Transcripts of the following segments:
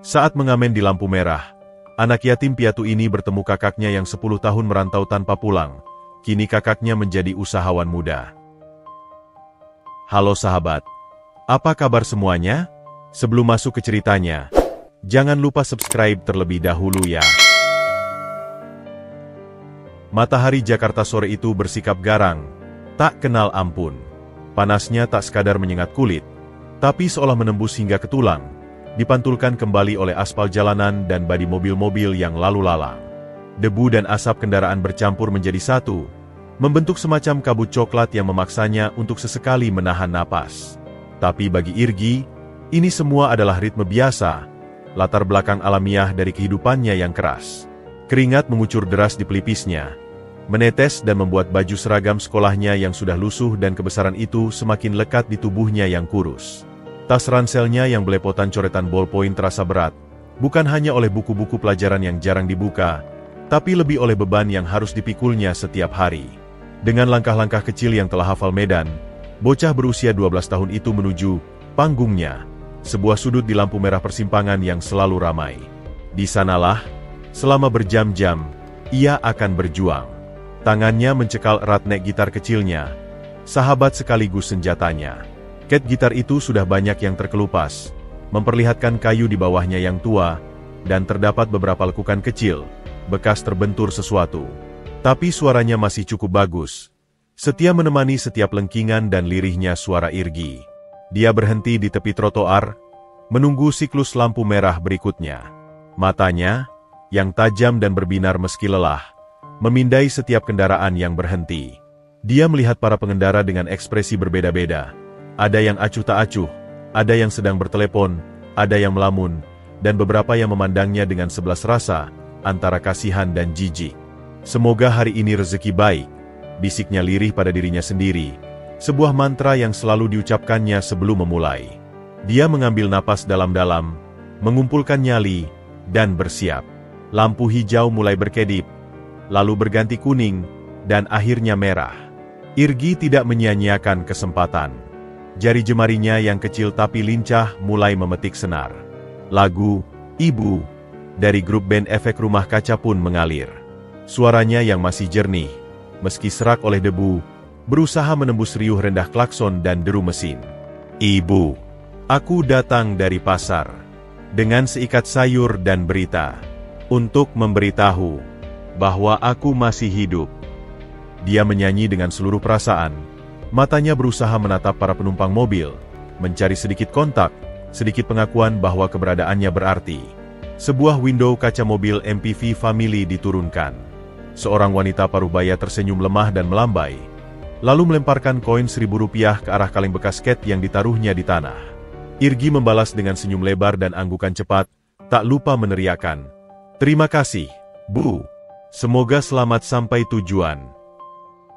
Saat mengamen di lampu merah, anak yatim piatu ini bertemu kakaknya yang 10 tahun merantau tanpa pulang. Kini kakaknya menjadi usahawan muda. Halo sahabat, apa kabar semuanya? Sebelum masuk ke ceritanya, jangan lupa subscribe terlebih dahulu ya. Matahari Jakarta sore itu bersikap garang, tak kenal ampun. Panasnya tak sekadar menyengat kulit, tapi seolah menembus hingga ke tulang, dipantulkan kembali oleh aspal jalanan dan badi mobil-mobil yang lalu lalang. Debu dan asap kendaraan bercampur menjadi satu, membentuk semacam kabut coklat yang memaksanya untuk sesekali menahan napas. Tapi bagi Irgi, ini semua adalah ritme biasa, latar belakang alamiah dari kehidupannya yang keras. Keringat mengucur deras di pelipisnya, menetes dan membuat baju seragam sekolahnya yang sudah lusuh dan kebesaran itu semakin lekat di tubuhnya yang kurus. Tas ranselnya yang belepotan coretan ballpoint terasa berat, bukan hanya oleh buku-buku pelajaran yang jarang dibuka, tapi lebih oleh beban yang harus dipikulnya setiap hari. Dengan langkah-langkah kecil yang telah hafal medan, bocah berusia 12 tahun itu menuju panggungnya, sebuah sudut di lampu merah persimpangan yang selalu ramai. Di sanalah, selama berjam-jam, ia akan berjuang. Tangannya mencekal erat nek gitar kecilnya, sahabat sekaligus senjatanya. Ket gitar itu sudah banyak yang terkelupas, memperlihatkan kayu di bawahnya yang tua, dan terdapat beberapa lekukan kecil, bekas terbentur sesuatu. Tapi suaranya masih cukup bagus, setia menemani setiap lengkingan dan lirihnya suara Irgi. Dia berhenti di tepi trotoar, menunggu siklus lampu merah berikutnya. Matanya, yang tajam dan berbinar meski lelah, memindai setiap kendaraan yang berhenti. Dia melihat para pengendara dengan ekspresi berbeda-beda. Ada yang acuh tak acuh, ada yang sedang bertelepon, ada yang melamun, dan beberapa yang memandangnya dengan sebelas rasa, antara kasihan dan jijik. Semoga hari ini rezeki baik, bisiknya lirih pada dirinya sendiri, sebuah mantra yang selalu diucapkannya sebelum memulai. Dia mengambil napas dalam-dalam, mengumpulkan nyali, dan bersiap. Lampu hijau mulai berkedip, lalu berganti kuning, dan akhirnya merah. Irgi tidak menyia-nyiakan kesempatan. Jari jemarinya yang kecil tapi lincah mulai memetik senar. Lagu Ibu dari grup band Efek Rumah Kaca pun mengalir. Suaranya yang masih jernih, meski serak oleh debu, berusaha menembus riuh rendah klakson dan deru mesin. Ibu, aku datang dari pasar, dengan seikat sayur dan berita, untuk memberitahu bahwa aku masih hidup. Dia menyanyi dengan seluruh perasaan, matanya berusaha menatap para penumpang mobil, mencari sedikit kontak, sedikit pengakuan bahwa keberadaannya berarti. Sebuah window kaca mobil MPV Family diturunkan. Seorang wanita parubaya tersenyum lemah dan melambai, lalu melemparkan koin Rp1.000 ke arah kaleng bekas ket yang ditaruhnya di tanah. Irgi membalas dengan senyum lebar dan anggukan cepat, tak lupa meneriakkan, "Terima kasih, Bu. Semoga selamat sampai tujuan."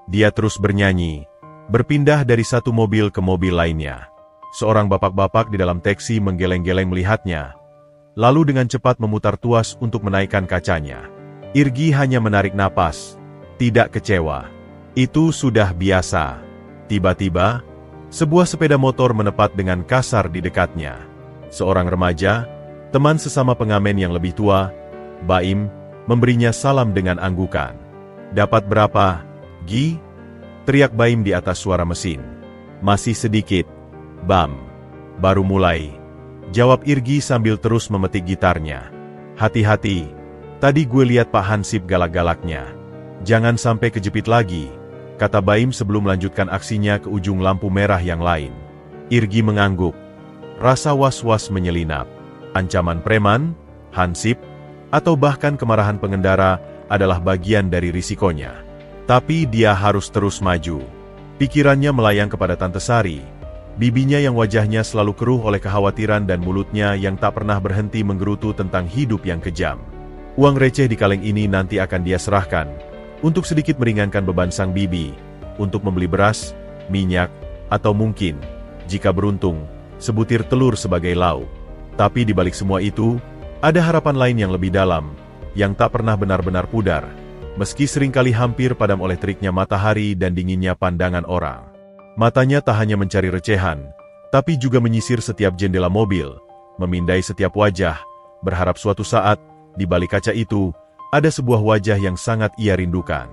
Dia terus bernyanyi, berpindah dari satu mobil ke mobil lainnya. Seorang bapak-bapak di dalam teksi menggeleng-geleng melihatnya, lalu dengan cepat memutar tuas untuk menaikkan kacanya. Irgi hanya menarik napas, tidak kecewa. Itu sudah biasa. Tiba-tiba, sebuah sepeda motor menepat dengan kasar di dekatnya. Seorang remaja, teman sesama pengamen yang lebih tua, Baim, memberinya salam dengan anggukan. "Dapat berapa, Gi?" teriak Baim di atas suara mesin. "Masih sedikit, Bam. Baru mulai," jawab Irgi sambil terus memetik gitarnya. "Hati-hati, tadi gue lihat Pak Hansip galak-galaknya. Jangan sampai kejepit lagi," kata Baim sebelum melanjutkan aksinya ke ujung lampu merah yang lain. Irgi mengangguk. Rasa was-was menyelinap. Ancaman preman, Hansip, atau bahkan kemarahan pengendara adalah bagian dari risikonya. Tapi dia harus terus maju. Pikirannya melayang kepada Tante Sari, bibinya yang wajahnya selalu keruh oleh kekhawatiran dan mulutnya yang tak pernah berhenti menggerutu tentang hidup yang kejam. Uang receh di kaleng ini nanti akan dia serahkan, untuk sedikit meringankan beban sang bibi, untuk membeli beras, minyak, atau mungkin, jika beruntung, sebutir telur sebagai lauk. Tapi di balik semua itu, ada harapan lain yang lebih dalam, yang tak pernah benar-benar pudar, meski seringkali hampir padam oleh teriknya matahari dan dinginnya pandangan orang. Matanya tak hanya mencari recehan, tapi juga menyisir setiap jendela mobil, memindai setiap wajah, berharap suatu saat, di balik kaca itu, ada sebuah wajah yang sangat ia rindukan.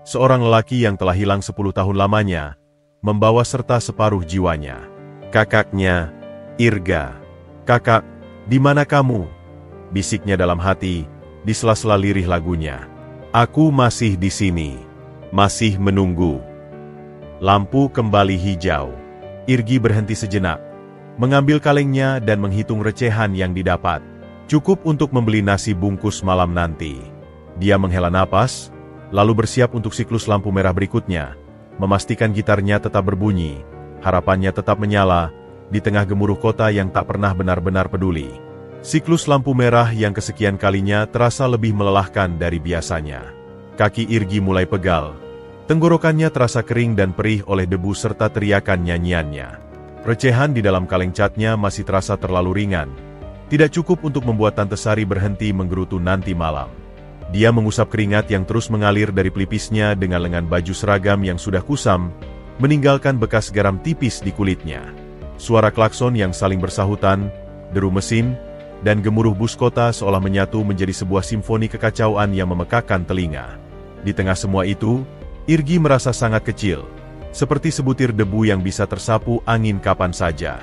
Seorang lelaki yang telah hilang 10 tahun lamanya, membawa serta separuh jiwanya. Kakaknya, Irga. "Kakak, di mana kamu?" bisiknya dalam hati, di sela-sela lirih lagunya. "Aku masih di sini, masih menunggu." Lampu kembali hijau. Irgi berhenti sejenak, mengambil kalengnya dan menghitung recehan yang didapat. Cukup untuk membeli nasi bungkus malam nanti. Dia menghela napas, lalu bersiap untuk siklus lampu merah berikutnya, memastikan gitarnya tetap berbunyi, harapannya tetap menyala, di tengah gemuruh kota yang tak pernah benar-benar peduli. Siklus lampu merah yang kesekian kalinya terasa lebih melelahkan dari biasanya. Kaki Irgi mulai pegal. Tenggorokannya terasa kering dan perih oleh debu serta teriakan nyanyiannya. Recehan di dalam kaleng catnya masih terasa terlalu ringan. Tidak cukup untuk membuat Tante Sari berhenti menggerutu nanti malam. Dia mengusap keringat yang terus mengalir dari pelipisnya dengan lengan baju seragam yang sudah kusam, meninggalkan bekas garam tipis di kulitnya. Suara klakson yang saling bersahutan, deru mesin, dan gemuruh bus kota seolah menyatu menjadi sebuah simfoni kekacauan yang memekakan telinga. Di tengah semua itu, Irgi merasa sangat kecil, seperti sebutir debu yang bisa tersapu angin kapan saja.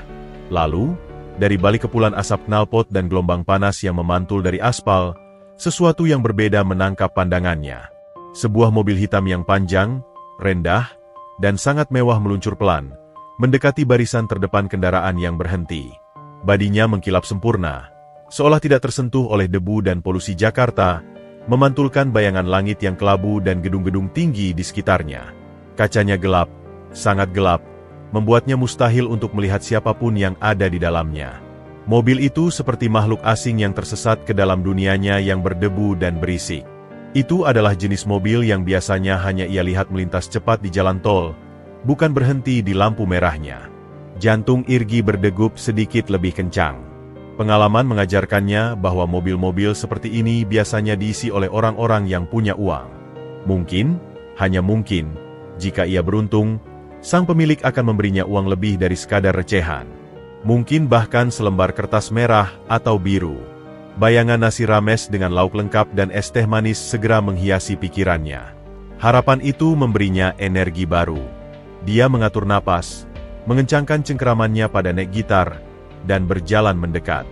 Lalu, dari balik kepulan asap knalpot dan gelombang panas yang memantul dari aspal, sesuatu yang berbeda menangkap pandangannya. Sebuah mobil hitam yang panjang, rendah, dan sangat mewah meluncur pelan, mendekati barisan terdepan kendaraan yang berhenti. Badinya mengkilap sempurna, seolah tidak tersentuh oleh debu dan polusi Jakarta, memantulkan bayangan langit yang kelabu dan gedung-gedung tinggi di sekitarnya. Kacanya gelap, sangat gelap, membuatnya mustahil untuk melihat siapapun yang ada di dalamnya. Mobil itu seperti makhluk asing yang tersesat ke dalam dunianya yang berdebu dan berisik. Itu adalah jenis mobil yang biasanya hanya ia lihat melintas cepat di jalan tol, bukan berhenti di lampu merahnya. Jantung Irgi berdegup sedikit lebih kencang. Pengalaman mengajarkannya bahwa mobil-mobil seperti ini biasanya diisi oleh orang-orang yang punya uang. Mungkin, hanya mungkin, jika ia beruntung, sang pemilik akan memberinya uang lebih dari sekadar recehan. Mungkin bahkan selembar kertas merah atau biru. Bayangan nasi rames dengan lauk lengkap dan es teh manis segera menghiasi pikirannya. Harapan itu memberinya energi baru. Dia mengatur napas, mengencangkan cengkeramannya pada nek gitar, dan berjalan mendekat.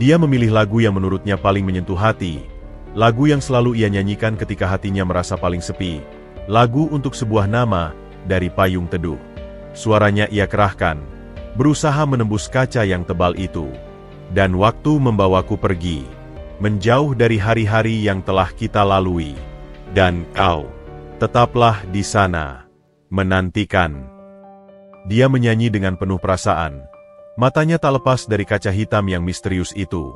Dia memilih lagu yang menurutnya paling menyentuh hati, lagu yang selalu ia nyanyikan ketika hatinya merasa paling sepi, lagu untuk sebuah nama dari Payung Teduh. Suaranya ia kerahkan, berusaha menembus kaca yang tebal itu. Dan waktu membawaku pergi, menjauh dari hari-hari yang telah kita lalui. Dan kau, tetaplah di sana, menantikan. Dia menyanyi dengan penuh perasaan. Matanya tak lepas dari kaca hitam yang misterius itu.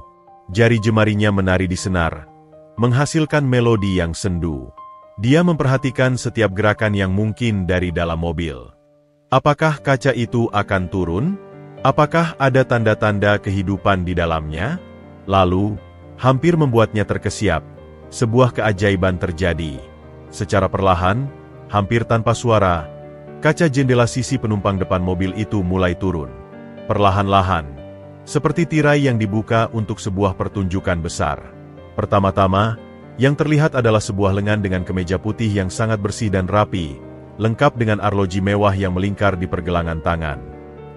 Jari jemarinya menari di senar, menghasilkan melodi yang sendu. Dia memperhatikan setiap gerakan yang mungkin dari dalam mobil. Apakah kaca itu akan turun? Apakah ada tanda-tanda kehidupan di dalamnya? Lalu, hampir membuatnya terkesiap, sebuah keajaiban terjadi. Secara perlahan, hampir tanpa suara, kaca jendela sisi penumpang depan mobil itu mulai turun. Perlahan-lahan, seperti tirai yang dibuka untuk sebuah pertunjukan besar. Pertama-tama, yang terlihat adalah sebuah lengan dengan kemeja putih yang sangat bersih dan rapi, lengkap dengan arloji mewah yang melingkar di pergelangan tangan.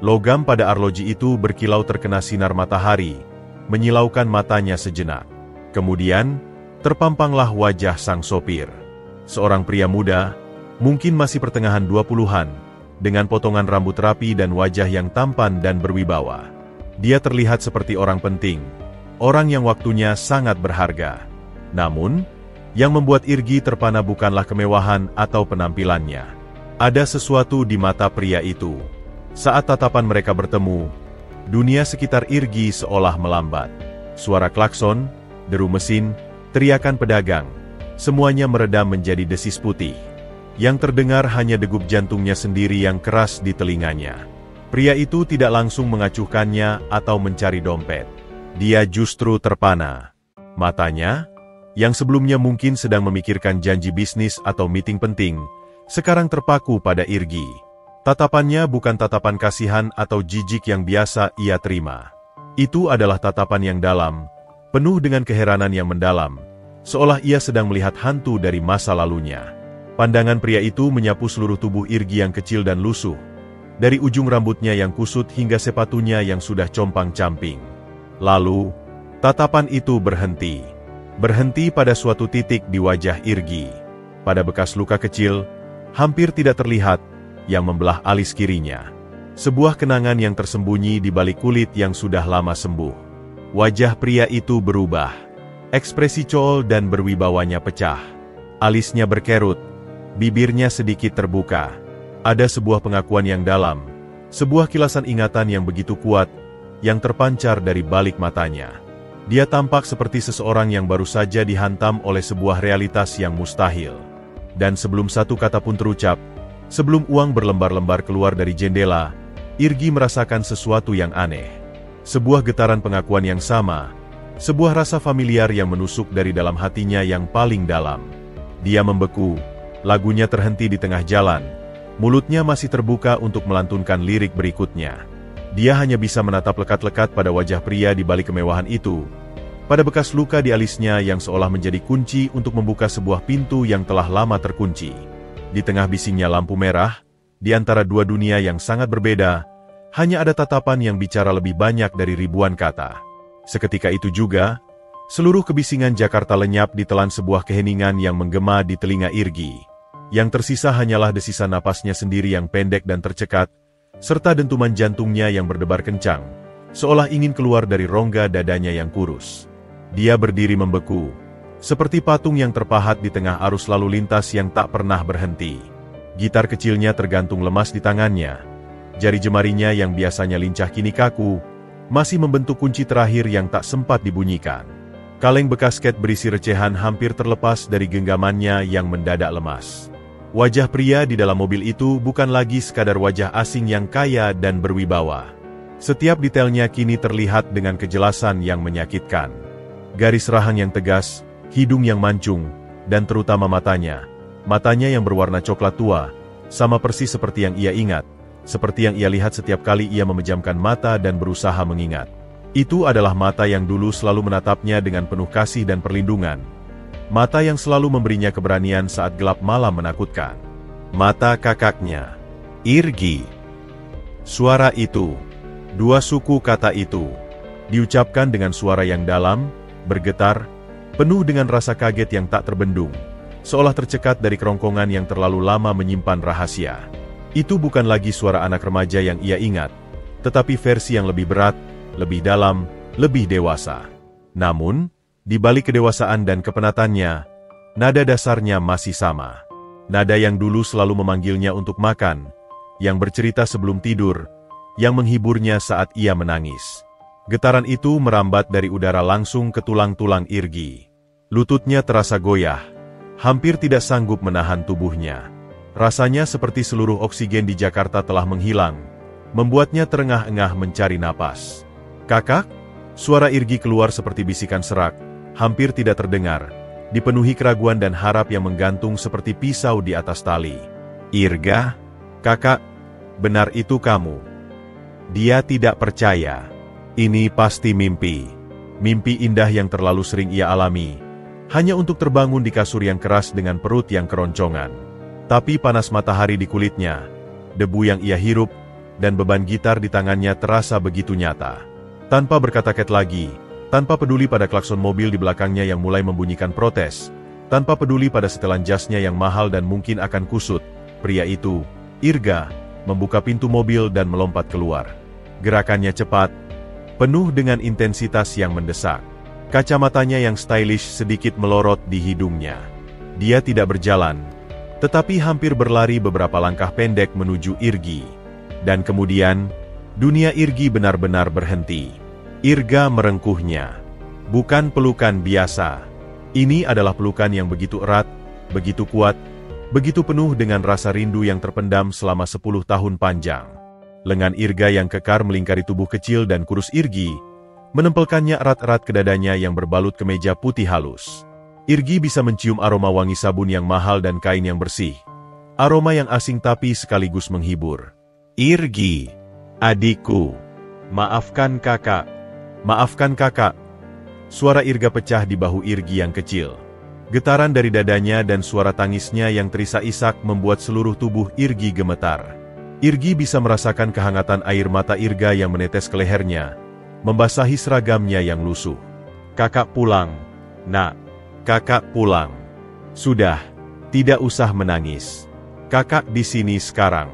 Logam pada arloji itu berkilau terkena sinar matahari, menyilaukan matanya sejenak. Kemudian, terpampanglah wajah sang sopir. Seorang pria muda, mungkin masih pertengahan 20-an, dengan potongan rambut rapi dan wajah yang tampan dan berwibawa. Dia terlihat seperti orang penting, orang yang waktunya sangat berharga. Namun, yang membuat Irgi terpana bukanlah kemewahan atau penampilannya. Ada sesuatu di mata pria itu. Saat tatapan mereka bertemu, dunia sekitar Irgi seolah melambat. Suara klakson, deru mesin, teriakan pedagang, semuanya meredam menjadi desis putih. Yang terdengar hanya degup jantungnya sendiri yang keras di telinganya. Pria itu tidak langsung mengacuhkannya atau mencari dompet. Dia justru terpana. Matanya, yang sebelumnya mungkin sedang memikirkan janji bisnis atau meeting penting, sekarang terpaku pada Irgi. Tatapannya bukan tatapan kasihan atau jijik yang biasa ia terima. Itu adalah tatapan yang dalam, penuh dengan keheranan yang mendalam, seolah ia sedang melihat hantu dari masa lalunya. Pandangan pria itu menyapu seluruh tubuh Irgi yang kecil dan lusuh, dari ujung rambutnya yang kusut hingga sepatunya yang sudah compang-camping. Lalu, tatapan itu berhenti. Berhenti pada suatu titik di wajah Irgi. Pada bekas luka kecil, hampir tidak terlihat, yang membelah alis kirinya. Sebuah kenangan yang tersembunyi di balik kulit yang sudah lama sembuh. Wajah pria itu berubah. Ekspresi cool dan berwibawanya pecah. Alisnya berkerut, bibirnya sedikit terbuka. Ada sebuah pengakuan yang dalam, sebuah kilasan ingatan yang begitu kuat, yang terpancar dari balik matanya. Dia tampak seperti seseorang yang baru saja dihantam oleh sebuah realitas yang mustahil. Dan sebelum satu kata pun terucap, sebelum uang berlembar-lembar keluar dari jendela, Irgi merasakan sesuatu yang aneh. Sebuah getaran pengakuan yang sama, sebuah rasa familiar yang menusuk dari dalam hatinya yang paling dalam. Dia membeku, lagunya terhenti di tengah jalan, mulutnya masih terbuka untuk melantunkan lirik berikutnya. Dia hanya bisa menatap lekat-lekat pada wajah pria di balik kemewahan itu, pada bekas luka di alisnya yang seolah menjadi kunci untuk membuka sebuah pintu yang telah lama terkunci. Di tengah bisingnya lampu merah, di antara dua dunia yang sangat berbeda, hanya ada tatapan yang bicara lebih banyak dari ribuan kata. Seketika itu juga, seluruh kebisingan Jakarta lenyap ditelan sebuah keheningan yang menggema di telinga Irgi. Yang tersisa hanyalah desisan napasnya sendiri yang pendek dan tercekat, serta dentuman jantungnya yang berdebar kencang, seolah ingin keluar dari rongga dadanya yang kurus. Dia berdiri membeku, seperti patung yang terpahat di tengah arus lalu lintas yang tak pernah berhenti. Gitar kecilnya tergantung lemas di tangannya. Jari jemarinya yang biasanya lincah kini kaku, masih membentuk kunci terakhir yang tak sempat dibunyikan. Kaleng bekas ket berisi recehan hampir terlepas dari genggamannya yang mendadak lemas. Wajah pria di dalam mobil itu bukan lagi sekadar wajah asing yang kaya dan berwibawa. Setiap detailnya kini terlihat dengan kejelasan yang menyakitkan. Garis rahang yang tegas, hidung yang mancung, dan terutama matanya. Matanya yang berwarna coklat tua, sama persis seperti yang ia ingat, seperti yang ia lihat setiap kali ia memejamkan mata dan berusaha mengingat. Itu adalah mata yang dulu selalu menatapnya dengan penuh kasih dan perlindungan. Mata yang selalu memberinya keberanian saat gelap malam menakutkan. Mata kakaknya, Irgi. Suara itu, dua suku kata itu, diucapkan dengan suara yang dalam, bergetar, penuh dengan rasa kaget yang tak terbendung, seolah tercekat dari kerongkongan yang terlalu lama menyimpan rahasia. Itu bukan lagi suara anak remaja yang ia ingat, tetapi versi yang lebih berat, lebih dalam, lebih dewasa. Namun, di balik kedewasaan dan kepenatannya, nada dasarnya masih sama. Nada yang dulu selalu memanggilnya untuk makan, yang bercerita sebelum tidur, yang menghiburnya saat ia menangis. Getaran itu merambat dari udara langsung ke tulang-tulang Irgi. Lututnya terasa goyah, hampir tidak sanggup menahan tubuhnya. Rasanya seperti seluruh oksigen di Jakarta telah menghilang, membuatnya terengah-engah mencari napas. "Kakak?" Suara Irgi keluar seperti bisikan serak, hampir tidak terdengar, dipenuhi keraguan dan harap yang menggantung seperti pisau di atas tali. "Irga? Kakak, benar itu kamu?" Dia tidak percaya. Ini pasti mimpi. Mimpi indah yang terlalu sering ia alami, hanya untuk terbangun di kasur yang keras dengan perut yang keroncongan. Tapi panas matahari di kulitnya, debu yang ia hirup, dan beban gitar di tangannya terasa begitu nyata. Tanpa berkata-kata lagi, tanpa peduli pada klakson mobil di belakangnya yang mulai membunyikan protes, tanpa peduli pada setelan jasnya yang mahal dan mungkin akan kusut, pria itu, Irga, membuka pintu mobil dan melompat keluar. Gerakannya cepat, penuh dengan intensitas yang mendesak. Kacamatanya yang stylish sedikit melorot di hidungnya. Dia tidak berjalan, tetapi hampir berlari beberapa langkah pendek menuju Irgi. Dan kemudian, dunia Irgi benar-benar berhenti. Irga merengkuhnya. Bukan pelukan biasa. Ini adalah pelukan yang begitu erat, begitu kuat, begitu penuh dengan rasa rindu yang terpendam selama 10 tahun panjang. Lengan Irga yang kekar melingkari tubuh kecil dan kurus Irgi, menempelkannya erat-erat ke dadanya yang berbalut kemeja putih halus. Irgi bisa mencium aroma wangi sabun yang mahal dan kain yang bersih. Aroma yang asing tapi sekaligus menghibur. "Irgi, adikku, maafkan kakak. Maafkan kakak." Suara Irga pecah di bahu Irgi yang kecil. Getaran dari dadanya dan suara tangisnya yang terisak-isak membuat seluruh tubuh Irgi gemetar. Irgi bisa merasakan kehangatan air mata Irga yang menetes ke lehernya, membasahi seragamnya yang lusuh. "Kakak pulang, Nak. Kakak pulang. Sudah, tidak usah menangis. Kakak di sini sekarang."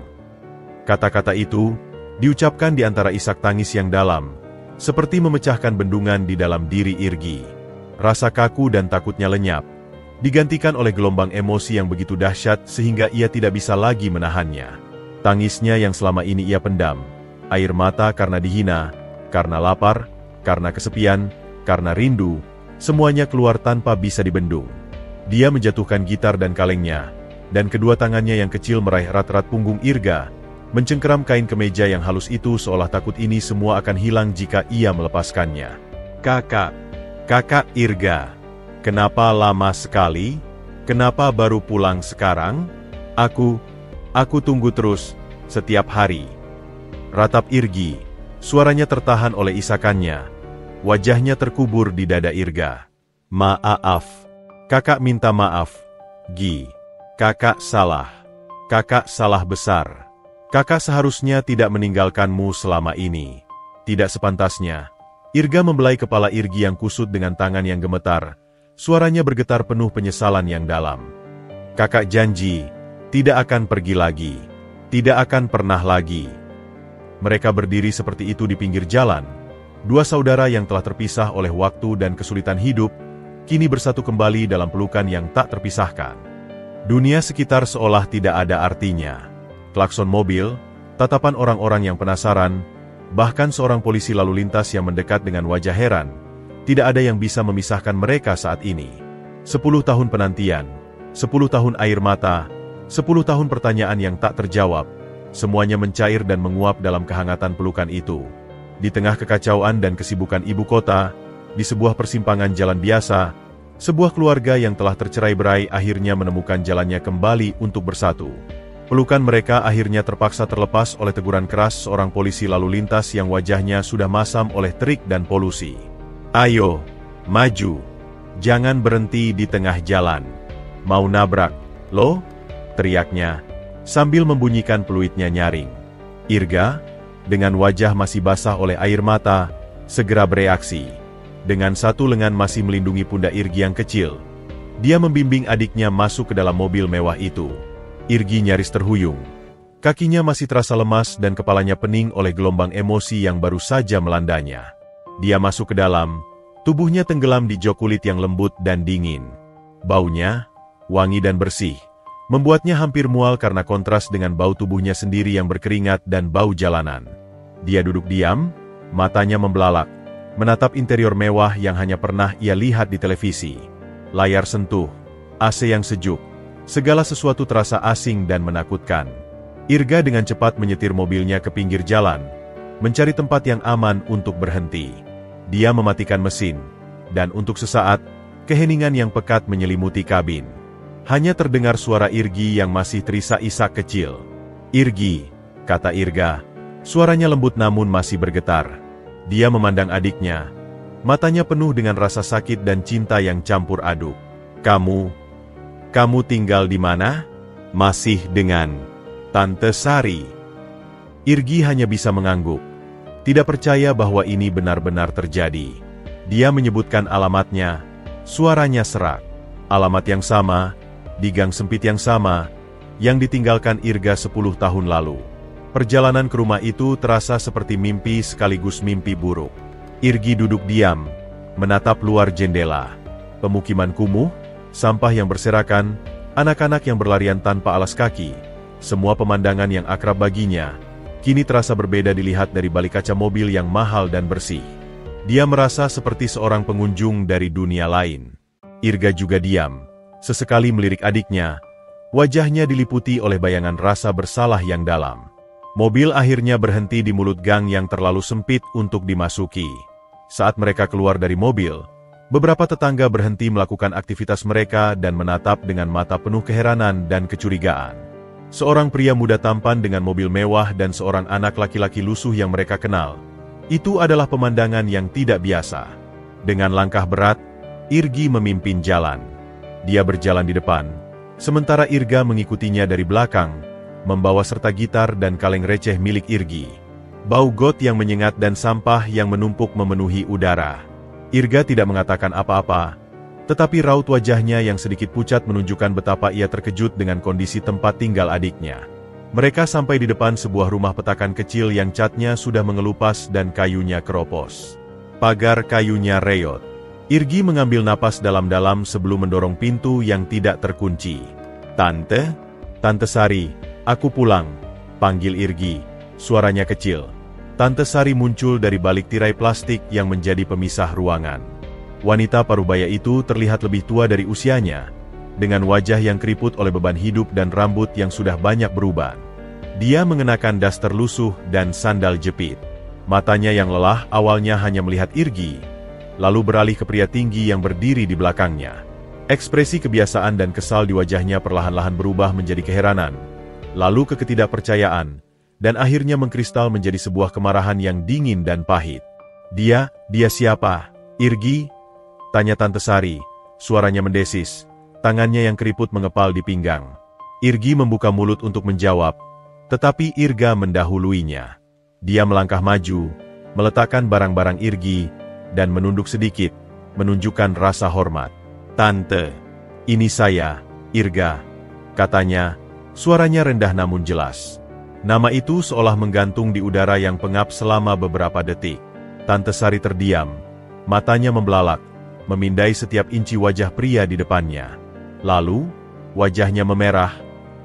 Kata-kata itu diucapkan di antara isak tangis yang dalam, seperti memecahkan bendungan di dalam diri Irgi. Rasa kaku dan takutnya lenyap, digantikan oleh gelombang emosi yang begitu dahsyat sehingga ia tidak bisa lagi menahannya. Tangisnya yang selama ini ia pendam, air mata karena dihina, karena lapar, karena kesepian, karena rindu, semuanya keluar tanpa bisa dibendung. Dia menjatuhkan gitar dan kalengnya, dan kedua tangannya yang kecil meraih erat-erat punggung Irga, mencengkeram kain kemeja yang halus itu seolah takut ini semua akan hilang jika ia melepaskannya. Kakak Irga, kenapa lama sekali? Kenapa baru pulang sekarang? Aku tunggu terus, setiap hari." Ratap Irgi, suaranya tertahan oleh isakannya. Wajahnya terkubur di dada Irga. "Maaf. Kakak minta maaf, Gi. Kakak salah. Kakak salah besar. Kakak seharusnya tidak meninggalkanmu selama ini. Tidak sepantasnya." Irga membelai kepala Irgi yang kusut dengan tangan yang gemetar. Suaranya bergetar penuh penyesalan yang dalam. "Kakak janji, tidak akan pergi lagi. Tidak akan pernah lagi." Mereka berdiri seperti itu di pinggir jalan. Dua saudara yang telah terpisah oleh waktu dan kesulitan hidup, kini bersatu kembali dalam pelukan yang tak terpisahkan. Dunia sekitar seolah tidak ada artinya. Klakson mobil, tatapan orang-orang yang penasaran, bahkan seorang polisi lalu lintas yang mendekat dengan wajah heran, tidak ada yang bisa memisahkan mereka saat ini. 10 tahun penantian, 10 tahun air mata, 10 tahun pertanyaan yang tak terjawab, semuanya mencair dan menguap dalam kehangatan pelukan itu. Di tengah kekacauan dan kesibukan ibu kota, di sebuah persimpangan jalan biasa, sebuah keluarga yang telah tercerai-berai akhirnya menemukan jalannya kembali untuk bersatu. Pelukan mereka akhirnya terpaksa terlepas oleh teguran keras seorang polisi lalu lintas yang wajahnya sudah masam oleh terik dan polusi. "Ayo, maju. Jangan berhenti di tengah jalan. Mau nabrak, lo?" teriaknya, sambil membunyikan peluitnya nyaring. Irga, dengan wajah masih basah oleh air mata, segera bereaksi. Dengan satu lengan masih melindungi pundak Irgi yang kecil, dia membimbing adiknya masuk ke dalam mobil mewah itu. Irgi nyaris terhuyung. Kakinya masih terasa lemas dan kepalanya pening oleh gelombang emosi yang baru saja melandanya. Dia masuk ke dalam, tubuhnya tenggelam di jok kulit yang lembut dan dingin. Baunya, wangi dan bersih, membuatnya hampir mual karena kontras dengan bau tubuhnya sendiri yang berkeringat dan bau jalanan. Dia duduk diam, matanya membelalak, menatap interior mewah yang hanya pernah ia lihat di televisi. Layar sentuh, AC yang sejuk, segala sesuatu terasa asing dan menakutkan. Irga dengan cepat menyetir mobilnya ke pinggir jalan, mencari tempat yang aman untuk berhenti. Dia mematikan mesin, dan untuk sesaat, keheningan yang pekat menyelimuti kabin. Hanya terdengar suara Irgi yang masih terisak-isak kecil. "Irgi," kata Irga, suaranya lembut namun masih bergetar. Dia memandang adiknya, matanya penuh dengan rasa sakit dan cinta yang campur aduk. Kamu tinggal di mana?" "Masih dengan Tante Sari." Irgi hanya bisa mengangguk, tidak percaya bahwa ini benar-benar terjadi. Dia menyebutkan alamatnya, suaranya serak. Alamat yang sama, di gang sempit yang sama, yang ditinggalkan Irga 10 tahun lalu. Perjalanan ke rumah itu terasa seperti mimpi sekaligus mimpi buruk. Irgi duduk diam, menatap luar jendela. Pemukiman kumuh, sampah yang berserakan, anak-anak yang berlarian tanpa alas kaki, semua pemandangan yang akrab baginya, kini terasa berbeda dilihat dari balik kaca mobil yang mahal dan bersih. Dia merasa seperti seorang pengunjung dari dunia lain. Irga juga diam, sesekali melirik adiknya, wajahnya diliputi oleh bayangan rasa bersalah yang dalam. Mobil akhirnya berhenti di mulut gang yang terlalu sempit untuk dimasuki. Saat mereka keluar dari mobil, beberapa tetangga berhenti melakukan aktivitas mereka dan menatap dengan mata penuh keheranan dan kecurigaan. Seorang pria muda tampan dengan mobil mewah dan seorang anak laki-laki lusuh yang mereka kenal. Itu adalah pemandangan yang tidak biasa. Dengan langkah berat, Irgi memimpin jalan. Dia berjalan di depan, sementara Irga mengikutinya dari belakang, membawa serta gitar dan kaleng receh milik Irgi. Bau got yang menyengat dan sampah yang menumpuk memenuhi udara. Irga tidak mengatakan apa-apa, tetapi raut wajahnya yang sedikit pucat menunjukkan betapa ia terkejut dengan kondisi tempat tinggal adiknya. Mereka sampai di depan sebuah rumah petakan kecil yang catnya sudah mengelupas dan kayunya keropos. Pagar kayunya reot. Irgi mengambil napas dalam-dalam sebelum mendorong pintu yang tidak terkunci. "Tante? Tante Sari, aku pulang," panggil Irgi. Suaranya kecil. Tante Sari muncul dari balik tirai plastik yang menjadi pemisah ruangan. Wanita parubaya itu terlihat lebih tua dari usianya, dengan wajah yang keriput oleh beban hidup dan rambut yang sudah banyak beruban. Dia mengenakan daster lusuh dan sandal jepit. Matanya yang lelah awalnya hanya melihat Irgi, lalu beralih ke pria tinggi yang berdiri di belakangnya. Ekspresi kebiasaan dan kesal di wajahnya perlahan-lahan berubah menjadi keheranan, lalu ke ketidakpercayaan, dan akhirnya mengkristal menjadi sebuah kemarahan yang dingin dan pahit. Dia siapa? Irgi?" tanya Tante Sari, suaranya mendesis, tangannya yang keriput mengepal di pinggang. Irgi membuka mulut untuk menjawab, tetapi Irga mendahuluinya. Dia melangkah maju, meletakkan barang-barang Irgi, dan menunduk sedikit, menunjukkan rasa hormat. "Tante, ini saya, Irga," katanya, suaranya rendah namun jelas. Nama itu seolah menggantung di udara yang pengap selama beberapa detik. Tante Sari terdiam, matanya membelalak, memindai setiap inci wajah pria di depannya. Lalu, wajahnya memerah,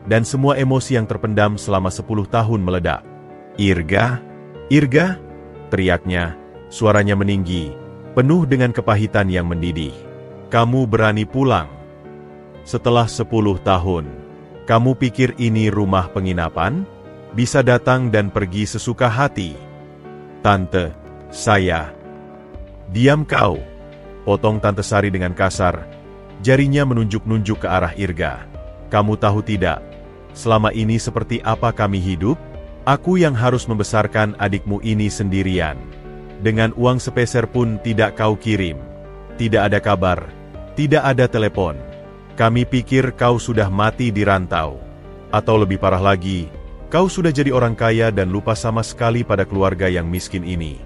dan semua emosi yang terpendam selama 10 tahun meledak. "Irga? Irga?" teriaknya, suaranya meninggi, penuh dengan kepahitan yang mendidih. "Kamu berani pulang? Setelah 10 tahun, kamu pikir ini rumah penginapan? Bisa datang dan pergi sesuka hati?" "Tante, saya..." "Diam kau," potong Tante Sari dengan kasar, jarinya menunjuk-nunjuk ke arah Irga. "Kamu tahu tidak, selama ini seperti apa kami hidup? Aku yang harus membesarkan adikmu ini sendirian. Dengan uang sepeser pun tidak kau kirim. Tidak ada kabar, tidak ada telepon. Kami pikir kau sudah mati di rantau. Atau lebih parah lagi, kau sudah jadi orang kaya dan lupa sama sekali pada keluarga yang miskin ini."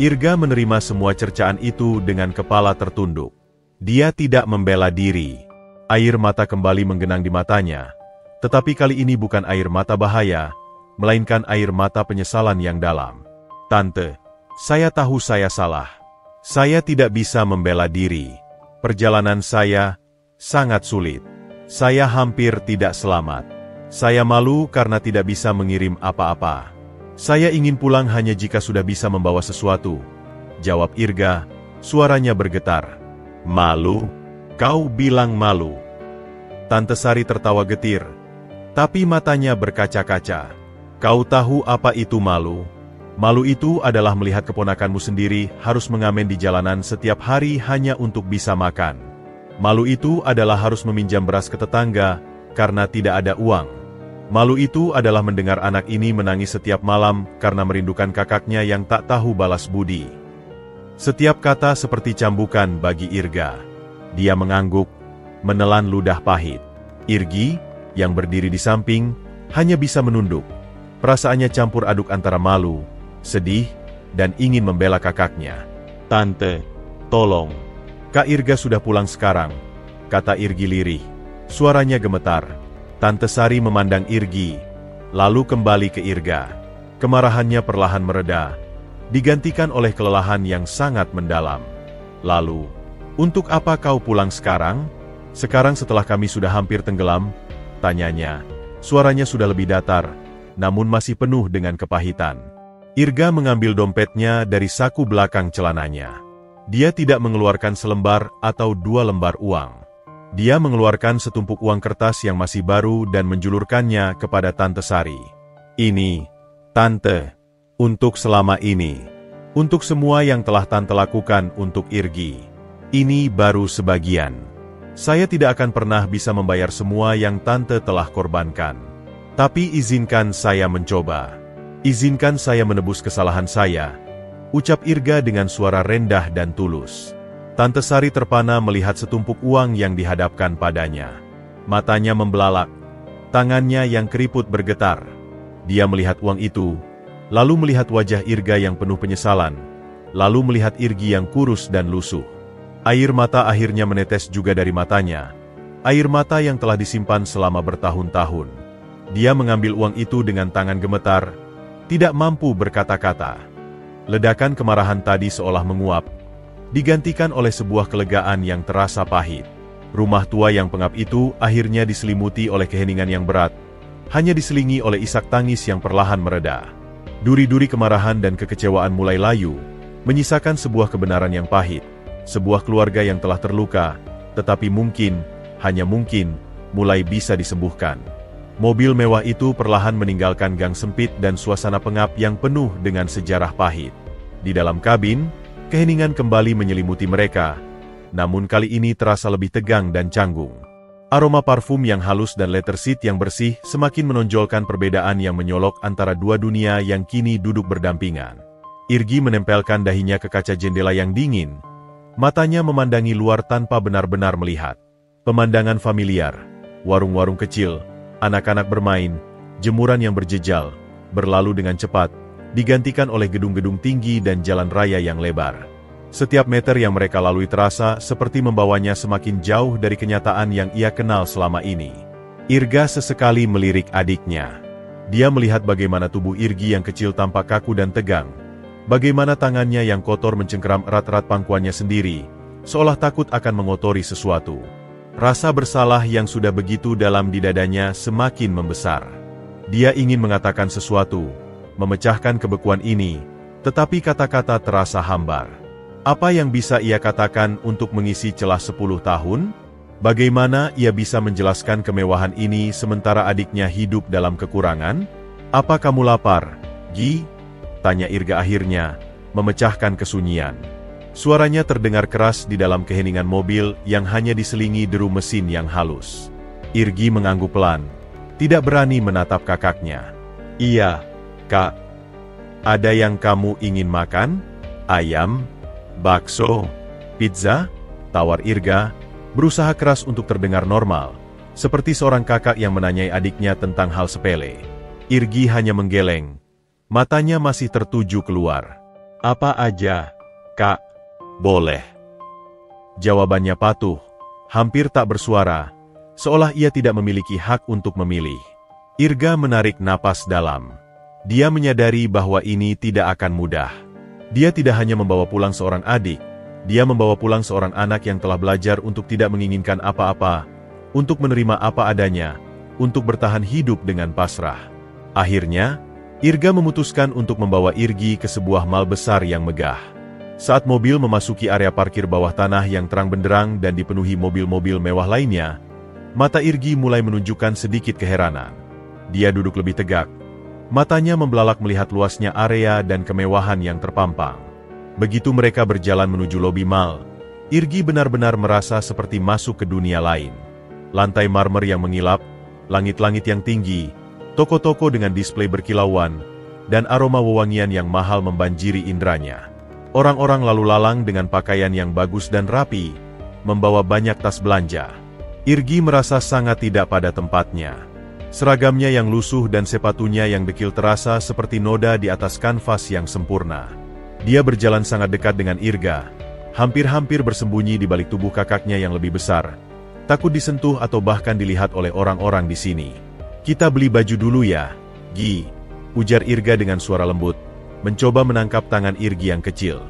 Irga menerima semua cercaan itu dengan kepala tertunduk. Dia tidak membela diri. Air mata kembali menggenang di matanya, tetapi kali ini bukan air mata bahaya, melainkan air mata penyesalan yang dalam. "Tante, saya tahu saya salah. Saya tidak bisa membela diri. Perjalanan saya sangat sulit. Saya hampir tidak selamat. Saya malu karena tidak bisa mengirim apa-apa. Saya ingin pulang hanya jika sudah bisa membawa sesuatu," jawab Irga, suaranya bergetar. "Malu? Kau bilang malu?" Tante Sari tertawa getir, tapi matanya berkaca-kaca. "Kau tahu apa itu malu? Malu itu adalah melihat keponakanmu sendiri harus mengamen di jalanan setiap hari hanya untuk bisa makan. Malu itu adalah harus meminjam beras ke tetangga karena tidak ada uang. Malu itu adalah mendengar anak ini menangis setiap malam karena merindukan kakaknya yang tak tahu balas budi." Setiap kata seperti cambukan bagi Irga. Dia mengangguk, menelan ludah pahit. Irgi, yang berdiri di samping, hanya bisa menunduk. Perasaannya campur aduk antara malu, sedih, dan ingin membela kakaknya. "Tante, tolong. Kak Irga sudah pulang sekarang," kata Irgi lirih. Suaranya gemetar. Tante Sari memandang Irgi, lalu kembali ke Irga. Kemarahannya perlahan mereda, digantikan oleh kelelahan yang sangat mendalam. "Lalu, untuk apa kau pulang sekarang? Sekarang setelah kami sudah hampir tenggelam?" tanyanya. Suaranya sudah lebih datar, namun masih penuh dengan kepahitan. Irga mengambil dompetnya dari saku belakang celananya. Dia tidak mengeluarkan selembar atau 2 lembar uang. Dia mengeluarkan setumpuk uang kertas yang masih baru dan menjulurkannya kepada Tante Sari. "Ini, Tante, untuk selama ini. Untuk semua yang telah Tante lakukan untuk Irgi. Ini baru sebagian. Saya tidak akan pernah bisa membayar semua yang Tante telah korbankan. Tapi izinkan saya mencoba. Izinkan saya menebus kesalahan saya. ucap Irga dengan suara rendah dan tulus. Tante Sari terpana melihat setumpuk uang yang dihadapkan padanya. Matanya membelalak, tangannya yang keriput bergetar. Dia melihat uang itu, lalu melihat wajah Irga yang penuh penyesalan, lalu melihat Irgi yang kurus dan lusuh. Air mata akhirnya menetes juga dari matanya, air mata yang telah disimpan selama bertahun-tahun. Dia mengambil uang itu dengan tangan gemetar, tidak mampu berkata-kata. Ledakan kemarahan tadi seolah menguap, digantikan oleh sebuah kelegaan yang terasa pahit. Rumah tua yang pengap itu akhirnya diselimuti oleh keheningan yang berat, hanya diselingi oleh isak tangis yang perlahan mereda. Duri-duri kemarahan dan kekecewaan mulai layu, menyisakan sebuah kebenaran yang pahit. Sebuah keluarga yang telah terluka, tetapi mungkin, hanya mungkin, mulai bisa disembuhkan. Mobil mewah itu perlahan meninggalkan gang sempit dan suasana pengap yang penuh dengan sejarah pahit. Di dalam kabin, keheningan kembali menyelimuti mereka, namun kali ini terasa lebih tegang dan canggung. Aroma parfum yang halus dan leather seat yang bersih semakin menonjolkan perbedaan yang menyolok antara dua dunia yang kini duduk berdampingan. Irgi menempelkan dahinya ke kaca jendela yang dingin, matanya memandangi luar tanpa benar-benar melihat. Pemandangan familiar, warung-warung kecil, anak-anak bermain, jemuran yang berjejal, berlalu dengan cepat, digantikan oleh gedung-gedung tinggi dan jalan raya yang lebar. Setiap meter yang mereka lalui terasa seperti membawanya semakin jauh dari kenyataan yang ia kenal selama ini. Irga sesekali melirik adiknya. Dia melihat bagaimana tubuh Irgi yang kecil tampak kaku dan tegang, bagaimana tangannya yang kotor mencengkeram erat-erat pangkuannya sendiri, seolah takut akan mengotori sesuatu. Rasa bersalah yang sudah begitu dalam di dadanya semakin membesar. Dia ingin mengatakan sesuatu, memecahkan kebekuan ini, tetapi kata-kata terasa hambar. Apa yang bisa ia katakan untuk mengisi celah 10 tahun? Bagaimana ia bisa menjelaskan kemewahan ini sementara adiknya hidup dalam kekurangan? Apa kamu lapar, Gi? Tanya Irga akhirnya, memecahkan kesunyian. Suaranya terdengar keras di dalam keheningan mobil yang hanya diselingi deru mesin yang halus. Irgi mengangguk pelan, tidak berani menatap kakaknya. Iya, Kak. Ada yang kamu ingin makan? Ayam? Bakso? Pizza? Tawar Irga, berusaha keras untuk terdengar normal, seperti seorang kakak yang menanyai adiknya tentang hal sepele. Irgi hanya menggeleng, matanya masih tertuju keluar. Apa aja, Kak? Boleh. Jawabannya patuh, hampir tak bersuara, seolah ia tidak memiliki hak untuk memilih. Irga menarik napas dalam. Dia menyadari bahwa ini tidak akan mudah. Dia tidak hanya membawa pulang seorang adik, dia membawa pulang seorang anak yang telah belajar untuk tidak menginginkan apa-apa, untuk menerima apa adanya, untuk bertahan hidup dengan pasrah. Akhirnya, Irga memutuskan untuk membawa Irgi ke sebuah mal besar yang megah. Saat mobil memasuki area parkir bawah tanah yang terang benderang dan dipenuhi mobil-mobil mewah lainnya, mata Irgi mulai menunjukkan sedikit keheranan. Dia duduk lebih tegak. Matanya membelalak melihat luasnya area dan kemewahan yang terpampang. Begitu mereka berjalan menuju lobi mal, Irgi benar-benar merasa seperti masuk ke dunia lain. Lantai marmer yang mengilap, langit-langit yang tinggi, toko-toko dengan display berkilauan, dan aroma wewangian yang mahal membanjiri indranya. Orang-orang lalu lalang dengan pakaian yang bagus dan rapi, membawa banyak tas belanja. Irgi merasa sangat tidak pada tempatnya. Seragamnya yang lusuh dan sepatunya yang dekil terasa seperti noda di atas kanvas yang sempurna. Dia berjalan sangat dekat dengan Irga, hampir-hampir bersembunyi di balik tubuh kakaknya yang lebih besar, takut disentuh atau bahkan dilihat oleh orang-orang di sini. Kita beli baju dulu ya, Gi, ujar Irga dengan suara lembut, mencoba menangkap tangan Irgi yang kecil.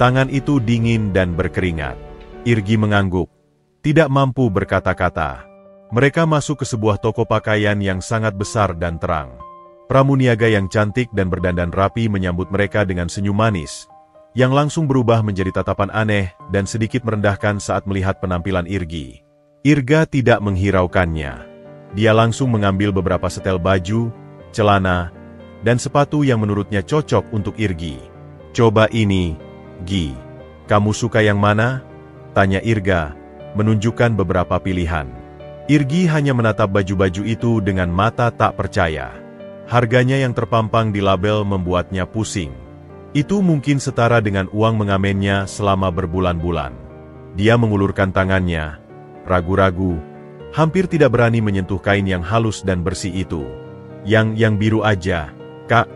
Tangan itu dingin dan berkeringat. Irgi mengangguk, tidak mampu berkata-kata. Mereka masuk ke sebuah toko pakaian yang sangat besar dan terang. Pramuniaga yang cantik dan berdandan rapi menyambut mereka dengan senyum manis, yang langsung berubah menjadi tatapan aneh dan sedikit merendahkan saat melihat penampilan Irgi. Irga tidak menghiraukannya. Dia langsung mengambil beberapa setel baju, celana, dan sepatu yang menurutnya cocok untuk Irgi. Coba ini, Gi. Kamu suka yang mana? Tanya Irga, menunjukkan beberapa pilihan. Irgi hanya menatap baju-baju itu dengan mata tak percaya. Harganya yang terpampang di label membuatnya pusing. Itu mungkin setara dengan uang mengamennya selama berbulan-bulan. Dia mengulurkan tangannya, ragu-ragu, hampir tidak berani menyentuh kain yang halus dan bersih itu. Yang biru aja, Kak,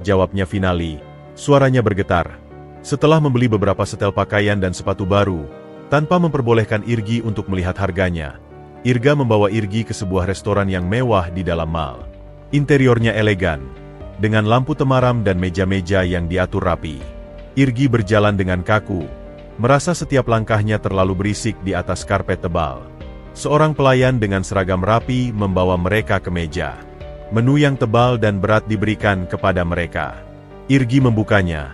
jawabnya Finali. Suaranya bergetar. Setelah membeli beberapa setel pakaian dan sepatu baru, tanpa memperbolehkan Irgi untuk melihat harganya, Irga membawa Irgi ke sebuah restoran yang mewah di dalam mall. Interiornya elegan, dengan lampu temaram dan meja-meja yang diatur rapi. Irgi berjalan dengan kaku, merasa setiap langkahnya terlalu berisik di atas karpet tebal. Seorang pelayan dengan seragam rapi membawa mereka ke meja. Menu yang tebal dan berat diberikan kepada mereka. Irgi membukanya,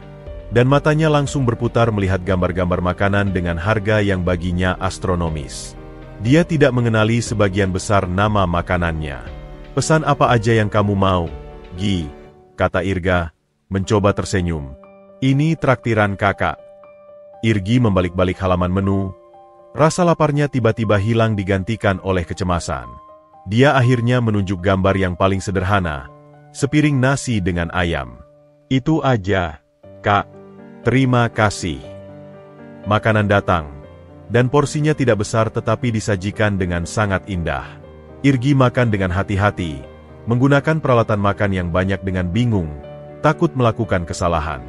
dan matanya langsung berputar melihat gambar-gambar makanan dengan harga yang baginya astronomis. Dia tidak mengenali sebagian besar nama makanannya. "Pesan apa aja yang kamu mau, Gi?" kata Irga, mencoba tersenyum. "Ini traktiran kakak." Irgi membalik-balik halaman menu. Rasa laparnya tiba-tiba hilang digantikan oleh kecemasan. Dia akhirnya menunjuk gambar yang paling sederhana, sepiring nasi dengan ayam. "Itu aja, Kak. Terima kasih." Makanan datang, dan porsinya tidak besar tetapi disajikan dengan sangat indah. Irgi makan dengan hati-hati, menggunakan peralatan makan yang banyak dengan bingung, takut melakukan kesalahan.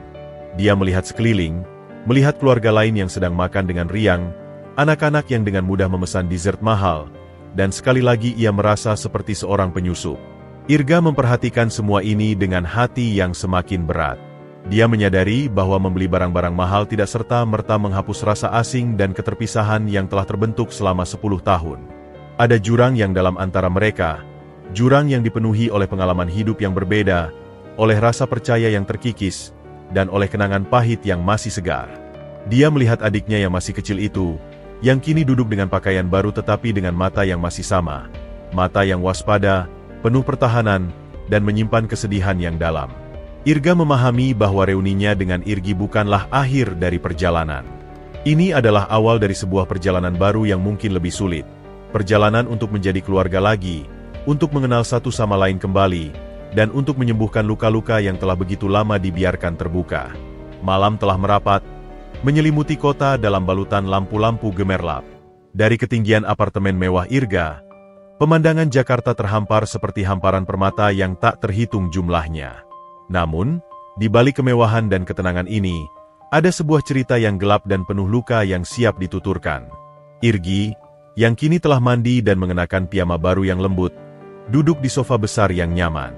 Dia melihat sekeliling, melihat keluarga lain yang sedang makan dengan riang, anak-anak yang dengan mudah memesan dessert mahal, dan sekali lagi ia merasa seperti seorang penyusup. Irga memperhatikan semua ini dengan hati yang semakin berat. Dia menyadari bahwa membeli barang-barang mahal tidak serta-merta menghapus rasa asing dan keterpisahan yang telah terbentuk selama 10 tahun. Ada jurang yang dalam antara mereka, jurang yang dipenuhi oleh pengalaman hidup yang berbeda, oleh rasa percaya yang terkikis, dan oleh kenangan pahit yang masih segar. Dia melihat adiknya yang masih kecil itu, yang kini duduk dengan pakaian baru tetapi dengan mata yang masih sama. Mata yang waspada, penuh pertahanan, dan menyimpan kesedihan yang dalam. Irga memahami bahwa reuninya dengan Irgi bukanlah akhir dari perjalanan. Ini adalah awal dari sebuah perjalanan baru yang mungkin lebih sulit. Perjalanan untuk menjadi keluarga lagi, untuk mengenal satu sama lain kembali, dan untuk menyembuhkan luka-luka yang telah begitu lama dibiarkan terbuka. Malam telah merapat, menyelimuti kota dalam balutan lampu-lampu gemerlap. Dari ketinggian apartemen mewah Irga, pemandangan Jakarta terhampar seperti hamparan permata yang tak terhitung jumlahnya. Namun, di balik kemewahan dan ketenangan ini, ada sebuah cerita yang gelap dan penuh luka yang siap dituturkan. Irgi, yang kini telah mandi dan mengenakan piyama baru yang lembut, duduk di sofa besar yang nyaman.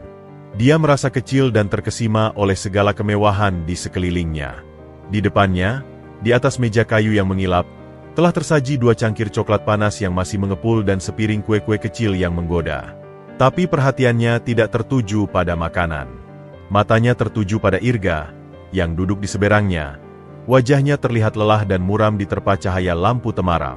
Dia merasa kecil dan terkesima oleh segala kemewahan di sekelilingnya. Di depannya, di atas meja kayu yang mengilap, telah tersaji 2 cangkir coklat panas yang masih mengepul dan sepiring kue-kue kecil yang menggoda. Tapi perhatiannya tidak tertuju pada makanan. Matanya tertuju pada Irga, yang duduk di seberangnya. Wajahnya terlihat lelah dan muram diterpa cahaya lampu temaram.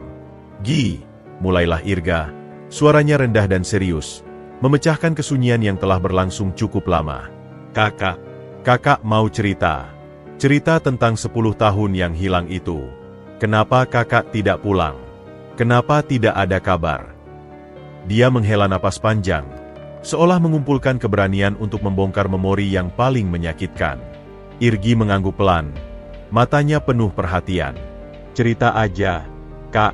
"Gi," mulailah Irga, suaranya rendah dan serius, memecahkan kesunyian yang telah berlangsung cukup lama. Kakak mau cerita. Cerita tentang 10 tahun yang hilang itu. Kenapa kakak tidak pulang? Kenapa tidak ada kabar?" Dia menghela napas panjang, seolah mengumpulkan keberanian untuk membongkar memori yang paling menyakitkan. Irgi mengangguk pelan, matanya penuh perhatian. "Cerita aja, Kak.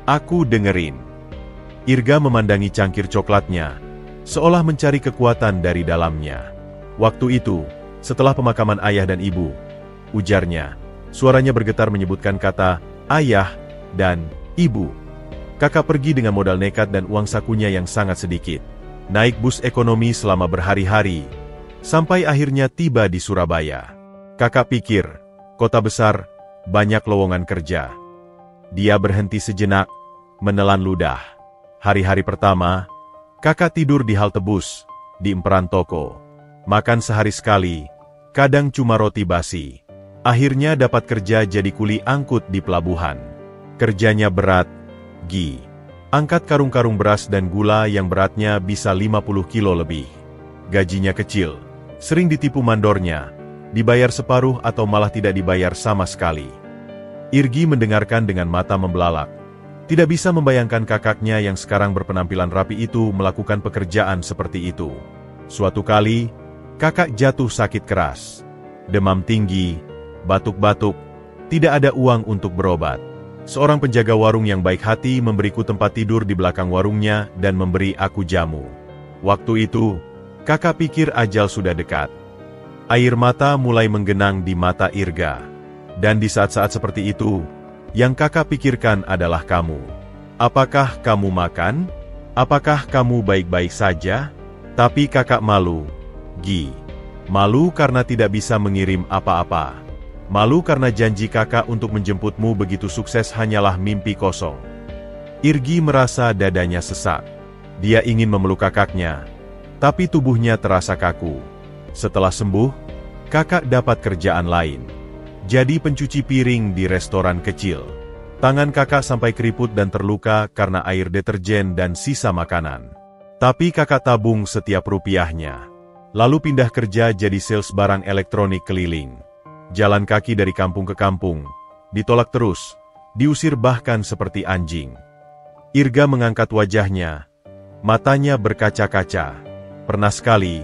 Aku dengerin." Irga memandangi cangkir coklatnya, seolah mencari kekuatan dari dalamnya. "Waktu itu, setelah pemakaman ayah dan ibu," ujarnya. Suaranya bergetar menyebutkan kata ayah dan ibu. "Kakak pergi dengan modal nekat dan uang sakunya yang sangat sedikit. Naik bus ekonomi selama berhari-hari, sampai akhirnya tiba di Surabaya. Kakak pikir, kota besar, banyak lowongan kerja." Dia berhenti sejenak, menelan ludah. Hari-hari pertama, kakak tidur di halte bus, di emperan toko. Makan sehari sekali, kadang cuma roti basi. Akhirnya dapat kerja jadi kuli angkut di pelabuhan. Kerjanya berat, Gi. Angkat karung-karung beras dan gula yang beratnya bisa 50 kilo lebih. Gajinya kecil, sering ditipu mandornya, dibayar separuh atau malah tidak dibayar sama sekali. Irgi mendengarkan dengan mata membelalak. Tidak bisa membayangkan kakaknya yang sekarang berpenampilan rapi itu melakukan pekerjaan seperti itu. Suatu kali, kakak jatuh sakit keras. demam tinggi, batuk-batuk, tidak ada uang untuk berobat. Seorang penjaga warung yang baik hati memberiku tempat tidur di belakang warungnya dan memberi aku jamu. Waktu itu, kakak pikir ajal sudah dekat. Air mata mulai menggenang di mata Irga. Dan di saat-saat seperti itu, yang kakak pikirkan adalah kamu. Apakah kamu makan? Apakah kamu baik-baik saja? Tapi kakak malu, Gi. Malu karena tidak bisa mengirim apa-apa. Malu karena janji kakak untuk menjemputmu begitu sukses hanyalah mimpi kosong. Irgi merasa dadanya sesak. Dia ingin memeluk kakaknya, tapi tubuhnya terasa kaku. Setelah sembuh, kakak dapat kerjaan lain. Jadi pencuci piring di restoran kecil. Tangan kakak sampai keriput dan terluka karena air deterjen dan sisa makanan. Tapi kakak tabung setiap rupiahnya. Lalu pindah kerja jadi sales barang elektronik keliling. Jalan kaki dari kampung ke kampung, ditolak terus, diusir bahkan seperti anjing. Irga mengangkat wajahnya, matanya berkaca-kaca. Pernah sekali,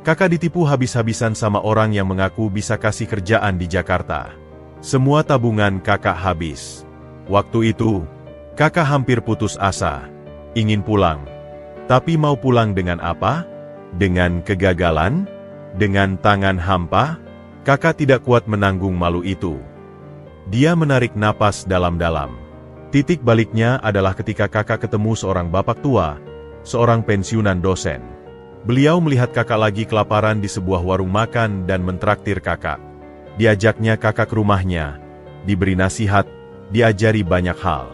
kakak ditipu habis-habisan sama orang yang mengaku bisa kasih kerjaan di Jakarta. Semua tabungan kakak habis. Waktu itu, kakak hampir putus asa, ingin pulang. Tapi mau pulang dengan apa? Dengan kegagalan? Dengan tangan hampa? Kakak tidak kuat menanggung malu itu. Dia menarik napas dalam-dalam. Titik baliknya adalah ketika kakak ketemu seorang bapak tua, seorang pensiunan dosen. Beliau melihat kakak lagi kelaparan di sebuah warung makan dan mentraktir kakak. Diajaknya kakak ke rumahnya, diberi nasihat, diajari banyak hal.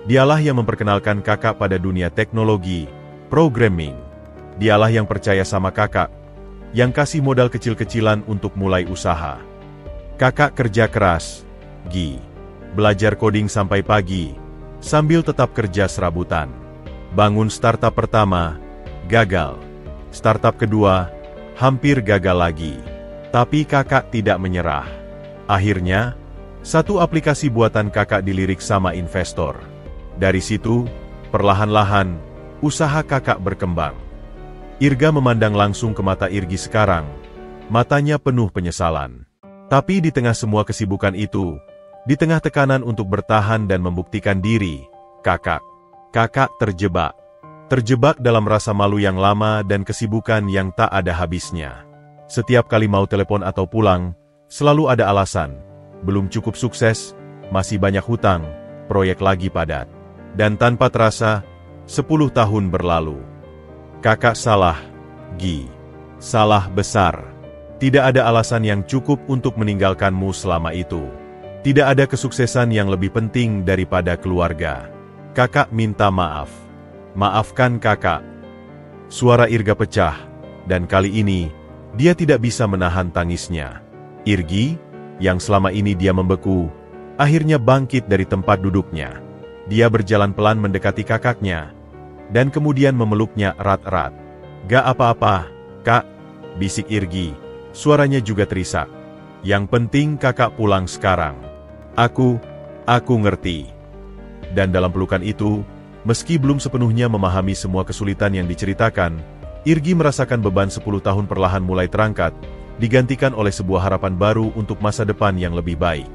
Dialah yang memperkenalkan kakak pada dunia teknologi, programming. Dialah yang percaya sama kakak, yang kasih modal kecil-kecilan untuk mulai usaha. Kakak kerja keras, Gi. Belajar coding sampai pagi, sambil tetap kerja serabutan. Bangun startup pertama, gagal. Startup kedua, hampir gagal lagi. Tapi kakak tidak menyerah. Akhirnya, satu aplikasi buatan kakak dilirik sama investor. Dari situ, perlahan-lahan, usaha kakak berkembang. Irga memandang langsung ke mata Irgi sekarang. Matanya penuh penyesalan. Tapi di tengah semua kesibukan itu, di tengah tekanan untuk bertahan dan membuktikan diri, kakak terjebak. Terjebak dalam rasa malu yang lama dan kesibukan yang tak ada habisnya. Setiap kali mau telepon atau pulang, selalu ada alasan. Belum cukup sukses, masih banyak hutang, proyek lagi padat. Dan tanpa terasa, 10 tahun berlalu. Kakak salah, Gi. Salah besar. Tidak ada alasan yang cukup untuk meninggalkanmu selama itu. Tidak ada kesuksesan yang lebih penting daripada keluarga. Kakak minta maaf. Maafkan kakak. Suara Irga pecah, dan kali ini, dia tidak bisa menahan tangisnya. Irgi, yang selama ini dia membeku, akhirnya bangkit dari tempat duduknya. Dia berjalan pelan mendekati kakaknya, dan kemudian memeluknya erat-erat. "Gak apa-apa, Kak," bisik Irgi. Suaranya juga terisak. "Yang penting kakak pulang sekarang. Aku ngerti." Dan dalam pelukan itu, meski belum sepenuhnya memahami semua kesulitan yang diceritakan, Irgi merasakan beban 10 tahun perlahan mulai terangkat, digantikan oleh sebuah harapan baru untuk masa depan yang lebih baik.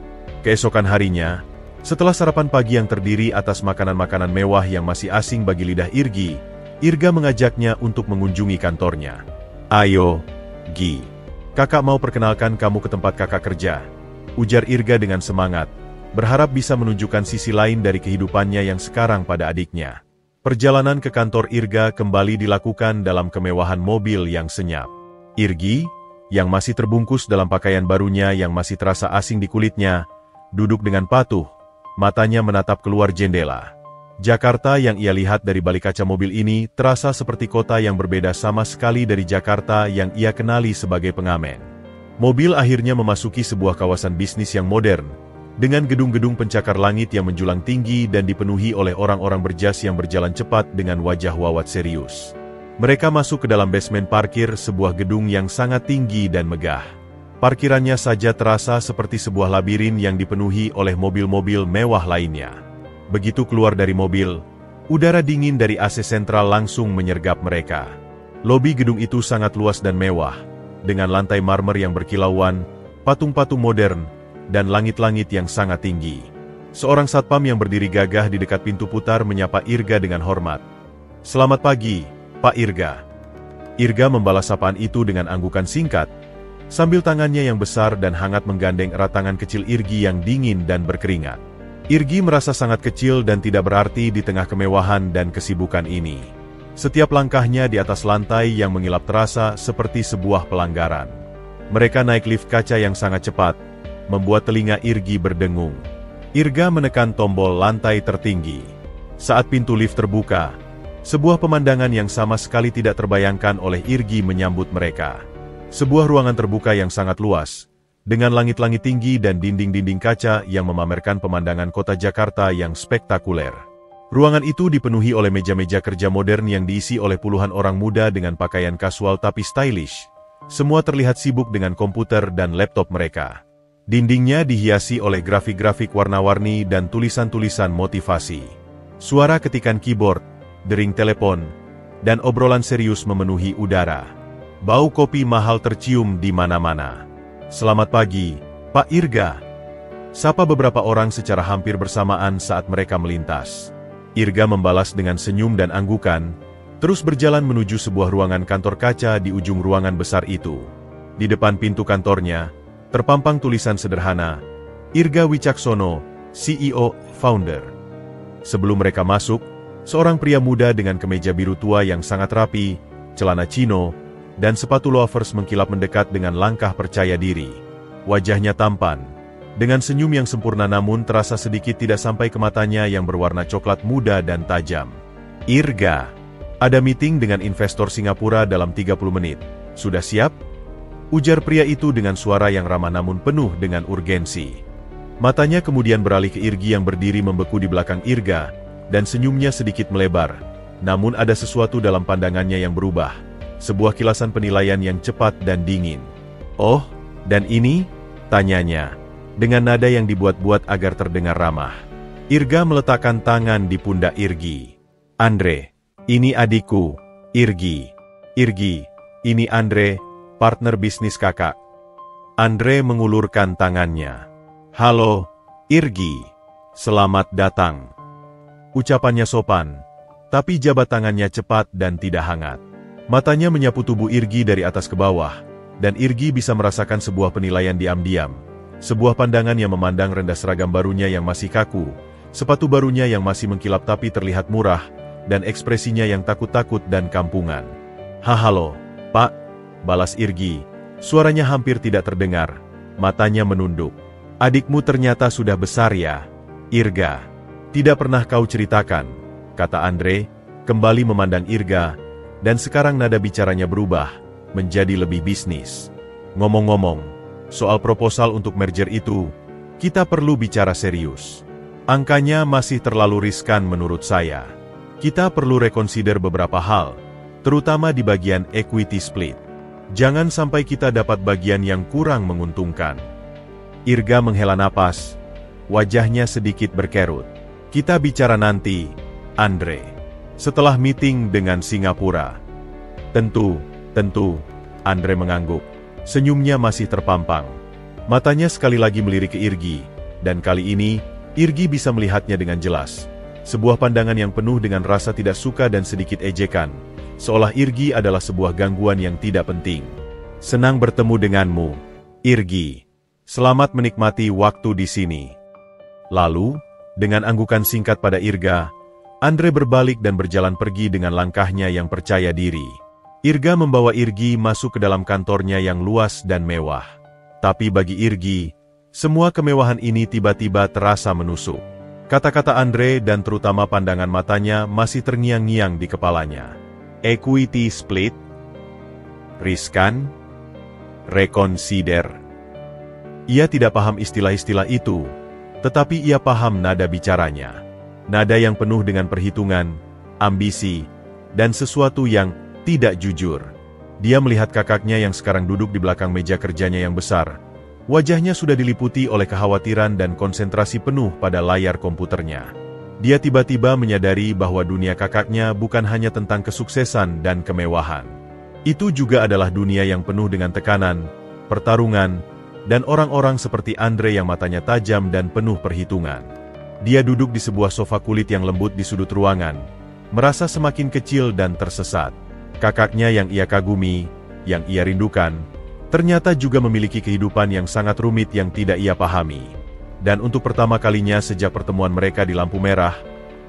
Keesokan harinya, setelah sarapan pagi yang terdiri atas makanan-makanan mewah yang masih asing bagi lidah Irgi, Irga mengajaknya untuk mengunjungi kantornya. "Ayo, Gi. Kakak mau perkenalkan kamu ke tempat kakak kerja," ujar Irga dengan semangat, berharap bisa menunjukkan sisi lain dari kehidupannya yang sekarang pada adiknya. Perjalanan ke kantor Irga kembali dilakukan dalam kemewahan mobil yang senyap. Irgi, yang masih terbungkus dalam pakaian barunya yang masih terasa asing di kulitnya, duduk dengan patuh, matanya menatap keluar jendela. Jakarta yang ia lihat dari balik kaca mobil ini terasa seperti kota yang berbeda sama sekali dari Jakarta yang ia kenali sebagai pengamen. Mobil akhirnya memasuki sebuah kawasan bisnis yang modern, dengan gedung-gedung pencakar langit yang menjulang tinggi dan dipenuhi oleh orang-orang berjas yang berjalan cepat dengan wajah wawat serius. Mereka masuk ke dalam basement parkir sebuah gedung yang sangat tinggi dan megah. Parkirannya saja terasa seperti sebuah labirin yang dipenuhi oleh mobil-mobil mewah lainnya. Begitu keluar dari mobil, udara dingin dari AC sentral langsung menyergap mereka. Lobi gedung itu sangat luas dan mewah, dengan lantai marmer yang berkilauan, patung-patung modern, dan langit-langit yang sangat tinggi. Seorang satpam yang berdiri gagah di dekat pintu putar menyapa Irga dengan hormat. "Selamat pagi, Pak Irga." Irga membalas sapaan itu dengan anggukan singkat, sambil tangannya yang besar dan hangat menggandeng erat tangan kecil Irgi yang dingin dan berkeringat. Irgi merasa sangat kecil dan tidak berarti di tengah kemewahan dan kesibukan ini. Setiap langkahnya di atas lantai yang mengilap terasa seperti sebuah pelanggaran. Mereka naik lift kaca yang sangat cepat, membuat telinga Irgi berdengung. Irga menekan tombol lantai tertinggi. Saat pintu lift terbuka, sebuah pemandangan yang sama sekali tidak terbayangkan oleh Irgi menyambut mereka. Sebuah ruangan terbuka yang sangat luas, dengan langit-langit tinggi dan dinding-dinding kaca yang memamerkan pemandangan kota Jakarta yang spektakuler. Ruangan itu dipenuhi oleh meja-meja kerja modern yang diisi oleh puluhan orang muda dengan pakaian kasual tapi stylish. Semua terlihat sibuk dengan komputer dan laptop mereka. Dindingnya dihiasi oleh grafik-grafik warna-warni dan tulisan-tulisan motivasi. Suara ketikan keyboard, dering telepon, dan obrolan serius memenuhi udara. Bau kopi mahal tercium di mana-mana. "Selamat pagi, Pak Irga." Sapa beberapa orang secara hampir bersamaan saat mereka melintas. Irga membalas dengan senyum dan anggukan, terus berjalan menuju sebuah ruangan kantor kaca di ujung ruangan besar itu. Di depan pintu kantornya, terpampang tulisan sederhana, "Irga Wicaksono, CEO, Founder." Sebelum mereka masuk, seorang pria muda dengan kemeja biru tua yang sangat rapi, celana chino, dan sepatu loafers mengkilap mendekat dengan langkah percaya diri. Wajahnya tampan, dengan senyum yang sempurna namun terasa sedikit tidak sampai ke matanya yang berwarna coklat muda dan tajam. "Irga, ada meeting dengan investor Singapura dalam 30 menit. Sudah siap?" ujar pria itu dengan suara yang ramah namun penuh dengan urgensi. Matanya kemudian beralih ke Irgi yang berdiri membeku di belakang Irga, dan senyumnya sedikit melebar. Namun ada sesuatu dalam pandangannya yang berubah. Sebuah kilasan penilaian yang cepat dan dingin. "Oh, dan ini?" tanyanya, dengan nada yang dibuat-buat agar terdengar ramah. Irga meletakkan tangan di pundak Irgi. "Andre, ini adikku, Irgi. Irgi, ini Andre, partner bisnis kakak." Andre mengulurkan tangannya. "Halo, Irgi. Selamat datang." Ucapannya sopan, tapi jabat tangannya cepat dan tidak hangat. Matanya menyapu tubuh Irgi dari atas ke bawah, dan Irgi bisa merasakan sebuah penilaian diam-diam. Sebuah pandangan yang memandang rendah seragam barunya yang masih kaku, sepatu barunya yang masih mengkilap tapi terlihat murah, dan ekspresinya yang takut-takut dan kampungan. "Halo, Pak," balas Irgi. Suaranya hampir tidak terdengar, matanya menunduk. "Adikmu ternyata sudah besar ya, Irga. Tidak pernah kau ceritakan," kata Andre, kembali memandang Irga. Dan sekarang nada bicaranya berubah, menjadi lebih bisnis. "Ngomong-ngomong, soal proposal untuk merger itu, kita perlu bicara serius. Angkanya masih terlalu riskan menurut saya. Kita perlu reconsider beberapa hal, terutama di bagian equity split. Jangan sampai kita dapat bagian yang kurang menguntungkan." Irga menghela napas, wajahnya sedikit berkerut. "Kita bicara nanti, Andre. Setelah meeting dengan Singapura." Tentu, Andre mengangguk. Senyumnya masih terpampang. Matanya sekali lagi melirik ke Irgi, dan kali ini, Irgi bisa melihatnya dengan jelas. Sebuah pandangan yang penuh dengan rasa tidak suka dan sedikit ejekan, seolah Irgi adalah sebuah gangguan yang tidak penting. "Senang bertemu denganmu, Irgi. Selamat menikmati waktu di sini." Lalu, dengan anggukan singkat pada Irga, Andre berbalik dan berjalan pergi dengan langkahnya yang percaya diri. Irga membawa Irgi masuk ke dalam kantornya yang luas dan mewah. Tapi bagi Irgi, semua kemewahan ini tiba-tiba terasa menusuk. Kata-kata Andre dan terutama pandangan matanya masih terngiang-ngiang di kepalanya. Equity split? Riskan? Reconsider? Ia tidak paham istilah-istilah itu, tetapi ia paham nada bicaranya. Nada yang penuh dengan perhitungan, ambisi, dan sesuatu yang tidak jujur. Dia melihat kakaknya yang sekarang duduk di belakang meja kerjanya yang besar. Wajahnya sudah diliputi oleh kekhawatiran dan konsentrasi penuh pada layar komputernya. Dia tiba-tiba menyadari bahwa dunia kakaknya bukan hanya tentang kesuksesan dan kemewahan. Itu juga adalah dunia yang penuh dengan tekanan, pertarungan, dan orang-orang seperti Andre yang matanya tajam dan penuh perhitungan. Dia duduk di sebuah sofa kulit yang lembut di sudut ruangan, merasa semakin kecil dan tersesat. Kakaknya yang ia kagumi, yang ia rindukan, ternyata juga memiliki kehidupan yang sangat rumit yang tidak ia pahami. Dan untuk pertama kalinya sejak pertemuan mereka di lampu merah,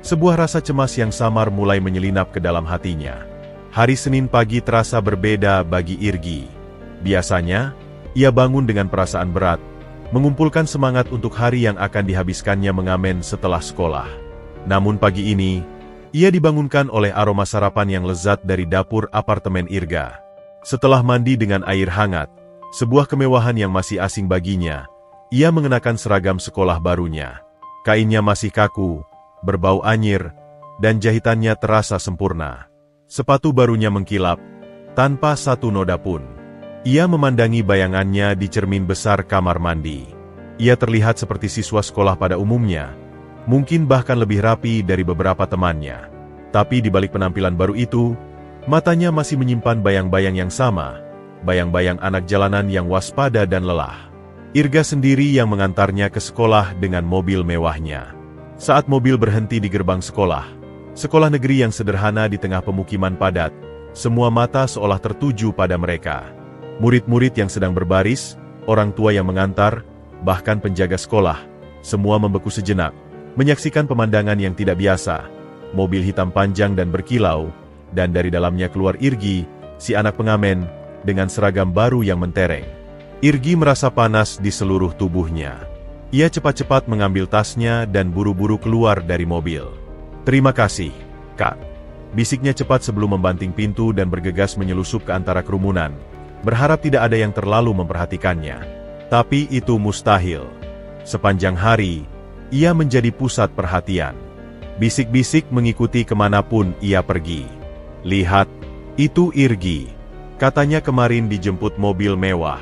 sebuah rasa cemas yang samar mulai menyelinap ke dalam hatinya. Hari Senin pagi terasa berbeda bagi Irgi. Biasanya, ia bangun dengan perasaan berat, mengumpulkan semangat untuk hari yang akan dihabiskannya mengamen setelah sekolah. Namun pagi ini, ia dibangunkan oleh aroma sarapan yang lezat dari dapur apartemen Irga. Setelah mandi dengan air hangat, sebuah kemewahan yang masih asing baginya, ia mengenakan seragam sekolah barunya. Kainnya masih kaku, berbau anyir, dan jahitannya terasa sempurna. Sepatu barunya mengkilap, tanpa satu noda pun. Ia memandangi bayangannya di cermin besar kamar mandi. Ia terlihat seperti siswa sekolah pada umumnya, mungkin bahkan lebih rapi dari beberapa temannya. Tapi di balik penampilan baru itu, matanya masih menyimpan bayang-bayang yang sama, bayang-bayang anak jalanan yang waspada dan lelah. Irga sendiri yang mengantarnya ke sekolah dengan mobil mewahnya. Saat mobil berhenti di gerbang sekolah negeri yang sederhana di tengah pemukiman padat, semua mata seolah tertuju pada mereka. Murid-murid yang sedang berbaris, orang tua yang mengantar, bahkan penjaga sekolah, semua membeku sejenak, menyaksikan pemandangan yang tidak biasa. Mobil hitam panjang dan berkilau, dan dari dalamnya keluar Irgi, si anak pengamen, dengan seragam baru yang mentereng. Irgi merasa panas di seluruh tubuhnya. Ia cepat-cepat mengambil tasnya dan buru-buru keluar dari mobil. "Terima kasih, Kak," bisiknya cepat sebelum membanting pintu dan bergegas menyelusup ke antara kerumunan, berharap tidak ada yang terlalu memperhatikannya. Tapi itu mustahil. Sepanjang hari, ia menjadi pusat perhatian. Bisik-bisik mengikuti kemanapun ia pergi. "Lihat, itu Irgi," katanya kemarin dijemput mobil mewah.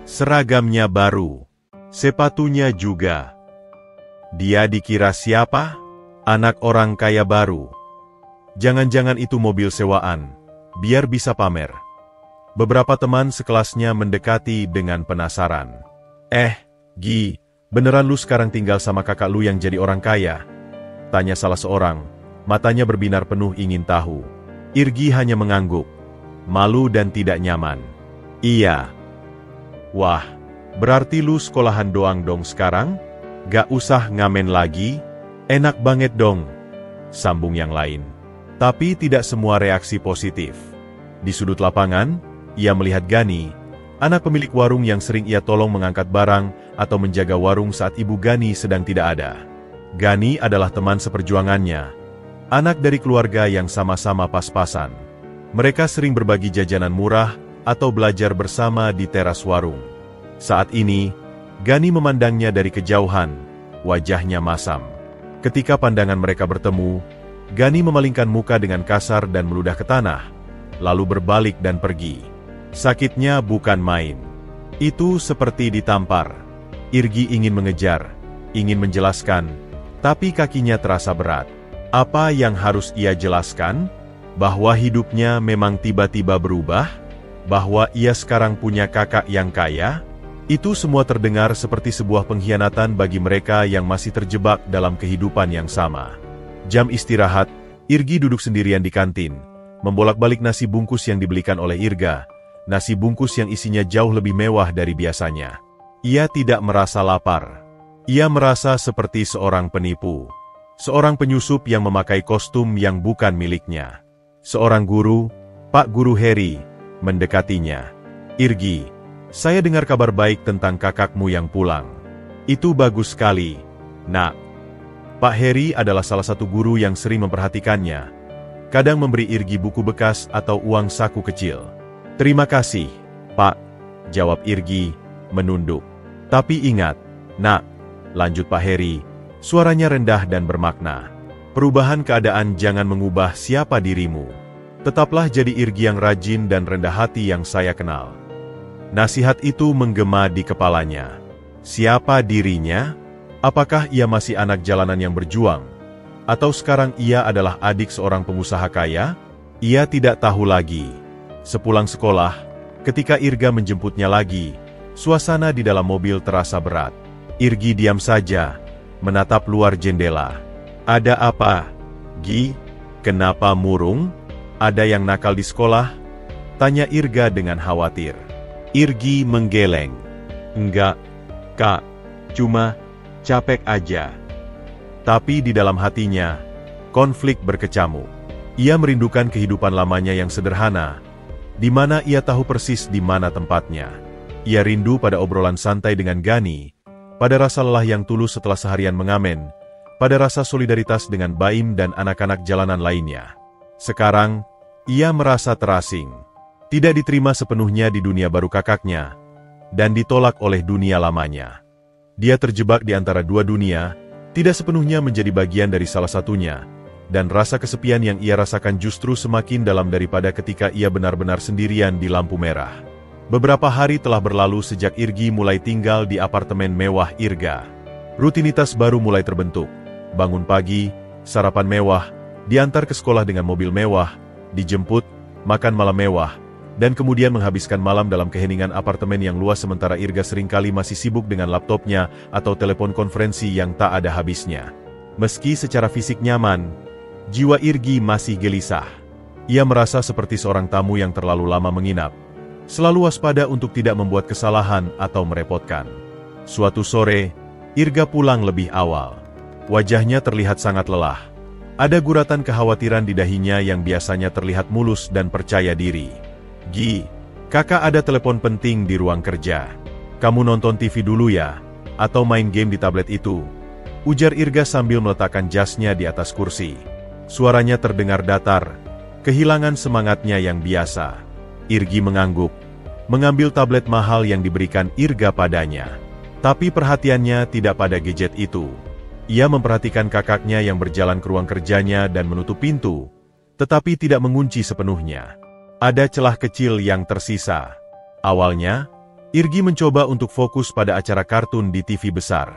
Seragamnya baru, sepatunya juga. Dia dikira siapa? Anak orang kaya baru. Jangan-jangan itu mobil sewaan, biar bisa pamer. Beberapa teman sekelasnya mendekati dengan penasaran. Gi, beneran lu sekarang tinggal sama kakak lu yang jadi orang kaya?" tanya salah seorang, matanya berbinar penuh ingin tahu. Irgi hanya mengangguk, malu dan tidak nyaman. "Iya." "Wah, berarti lu sekolahan doang dong sekarang? Gak usah ngamen lagi? Enak banget dong," sambung yang lain. Tapi tidak semua reaksi positif. Di sudut lapangan, ia melihat Gani, anak pemilik warung yang sering ia tolong mengangkat barang atau menjaga warung saat ibu Gani sedang tidak ada. Gani adalah teman seperjuangannya, anak dari keluarga yang sama-sama pas-pasan. Mereka sering berbagi jajanan murah atau belajar bersama di teras warung. Saat ini, Gani memandangnya dari kejauhan, wajahnya masam. Ketika pandangan mereka bertemu, Gani memalingkan muka dengan kasar dan meludah ke tanah, lalu berbalik dan pergi. Sakitnya bukan main. Itu seperti ditampar. Irgi ingin mengejar, ingin menjelaskan, tapi kakinya terasa berat. Apa yang harus ia jelaskan? Bahwa hidupnya memang tiba-tiba berubah? Bahwa ia sekarang punya kakak yang kaya? Itu semua terdengar seperti sebuah pengkhianatan bagi mereka yang masih terjebak dalam kehidupan yang sama. Jam istirahat, Irgi duduk sendirian di kantin, membolak-balik nasi bungkus yang dibelikan oleh Irga, nasi bungkus yang isinya jauh lebih mewah dari biasanya. Ia tidak merasa lapar. Ia merasa seperti seorang penipu. Seorang penyusup yang memakai kostum yang bukan miliknya. Seorang guru, Pak Guru Heri, mendekatinya. "Irgi, saya dengar kabar baik tentang kakakmu yang pulang. Itu bagus sekali, Nak." Pak Heri adalah salah satu guru yang sering memperhatikannya. Kadang memberi Irgi buku bekas atau uang saku kecil. "Terima kasih, Pak," jawab Irgi, menunduk. "Tapi ingat, Nak," lanjut Pak Heri, suaranya rendah dan bermakna. "Perubahan keadaan jangan mengubah siapa dirimu. Tetaplah jadi Irgi yang rajin dan rendah hati yang saya kenal." Nasihat itu menggema di kepalanya. Siapa dirinya? Apakah ia masih anak jalanan yang berjuang? Atau sekarang ia adalah adik seorang pengusaha kaya? Ia tidak tahu lagi. Sepulang sekolah, ketika Irga menjemputnya lagi, Suasana di dalam mobil terasa berat. Irgi diam saja, menatap luar jendela. Ada apa, Gi? Kenapa murung? Ada yang nakal di sekolah? Tanya Irga dengan khawatir. Irgi menggeleng. Enggak, Kak. Cuma capek aja. Tapi di dalam hatinya, konflik berkecamuk. Ia merindukan kehidupan lamanya yang sederhana, di mana ia tahu persis di mana tempatnya. Ia rindu pada obrolan santai dengan Gani, pada rasa lelah yang tulus setelah seharian mengamen, pada rasa solidaritas dengan Baim dan anak-anak jalanan lainnya. Sekarang, ia merasa terasing, tidak diterima sepenuhnya di dunia baru kakaknya, dan ditolak oleh dunia lamanya. Dia terjebak di antara dua dunia, tidak sepenuhnya menjadi bagian dari salah satunya, dan rasa kesepian yang ia rasakan justru semakin dalam daripada ketika ia benar-benar sendirian di lampu merah. Beberapa hari telah berlalu sejak Irgi mulai tinggal di apartemen mewah Irga. Rutinitas baru mulai terbentuk. Bangun pagi, sarapan mewah, diantar ke sekolah dengan mobil mewah, dijemput, makan malam mewah, dan kemudian menghabiskan malam dalam keheningan apartemen yang luas sementara Irga seringkali masih sibuk dengan laptopnya atau telepon konferensi yang tak ada habisnya. Meski secara fisik nyaman, jiwa Irgi masih gelisah. Ia merasa seperti seorang tamu yang terlalu lama menginap, selalu waspada untuk tidak membuat kesalahan atau merepotkan. Suatu sore, Irga pulang lebih awal. Wajahnya terlihat sangat lelah. Ada guratan kekhawatiran di dahinya yang biasanya terlihat mulus dan percaya diri. Gi, kakak ada telepon penting di ruang kerja. Kamu nonton TV dulu ya, atau main game di tablet itu. Ujar Irga sambil meletakkan jasnya di atas kursi. Suaranya terdengar datar, kehilangan semangatnya yang biasa. Irgi mengangguk, mengambil tablet mahal yang diberikan Irga padanya. Tapi perhatiannya tidak pada gadget itu. Ia memperhatikan kakaknya yang berjalan ke ruang kerjanya dan menutup pintu, tetapi tidak mengunci sepenuhnya. Ada celah kecil yang tersisa. Awalnya, Irgi mencoba untuk fokus pada acara kartun di TV besar.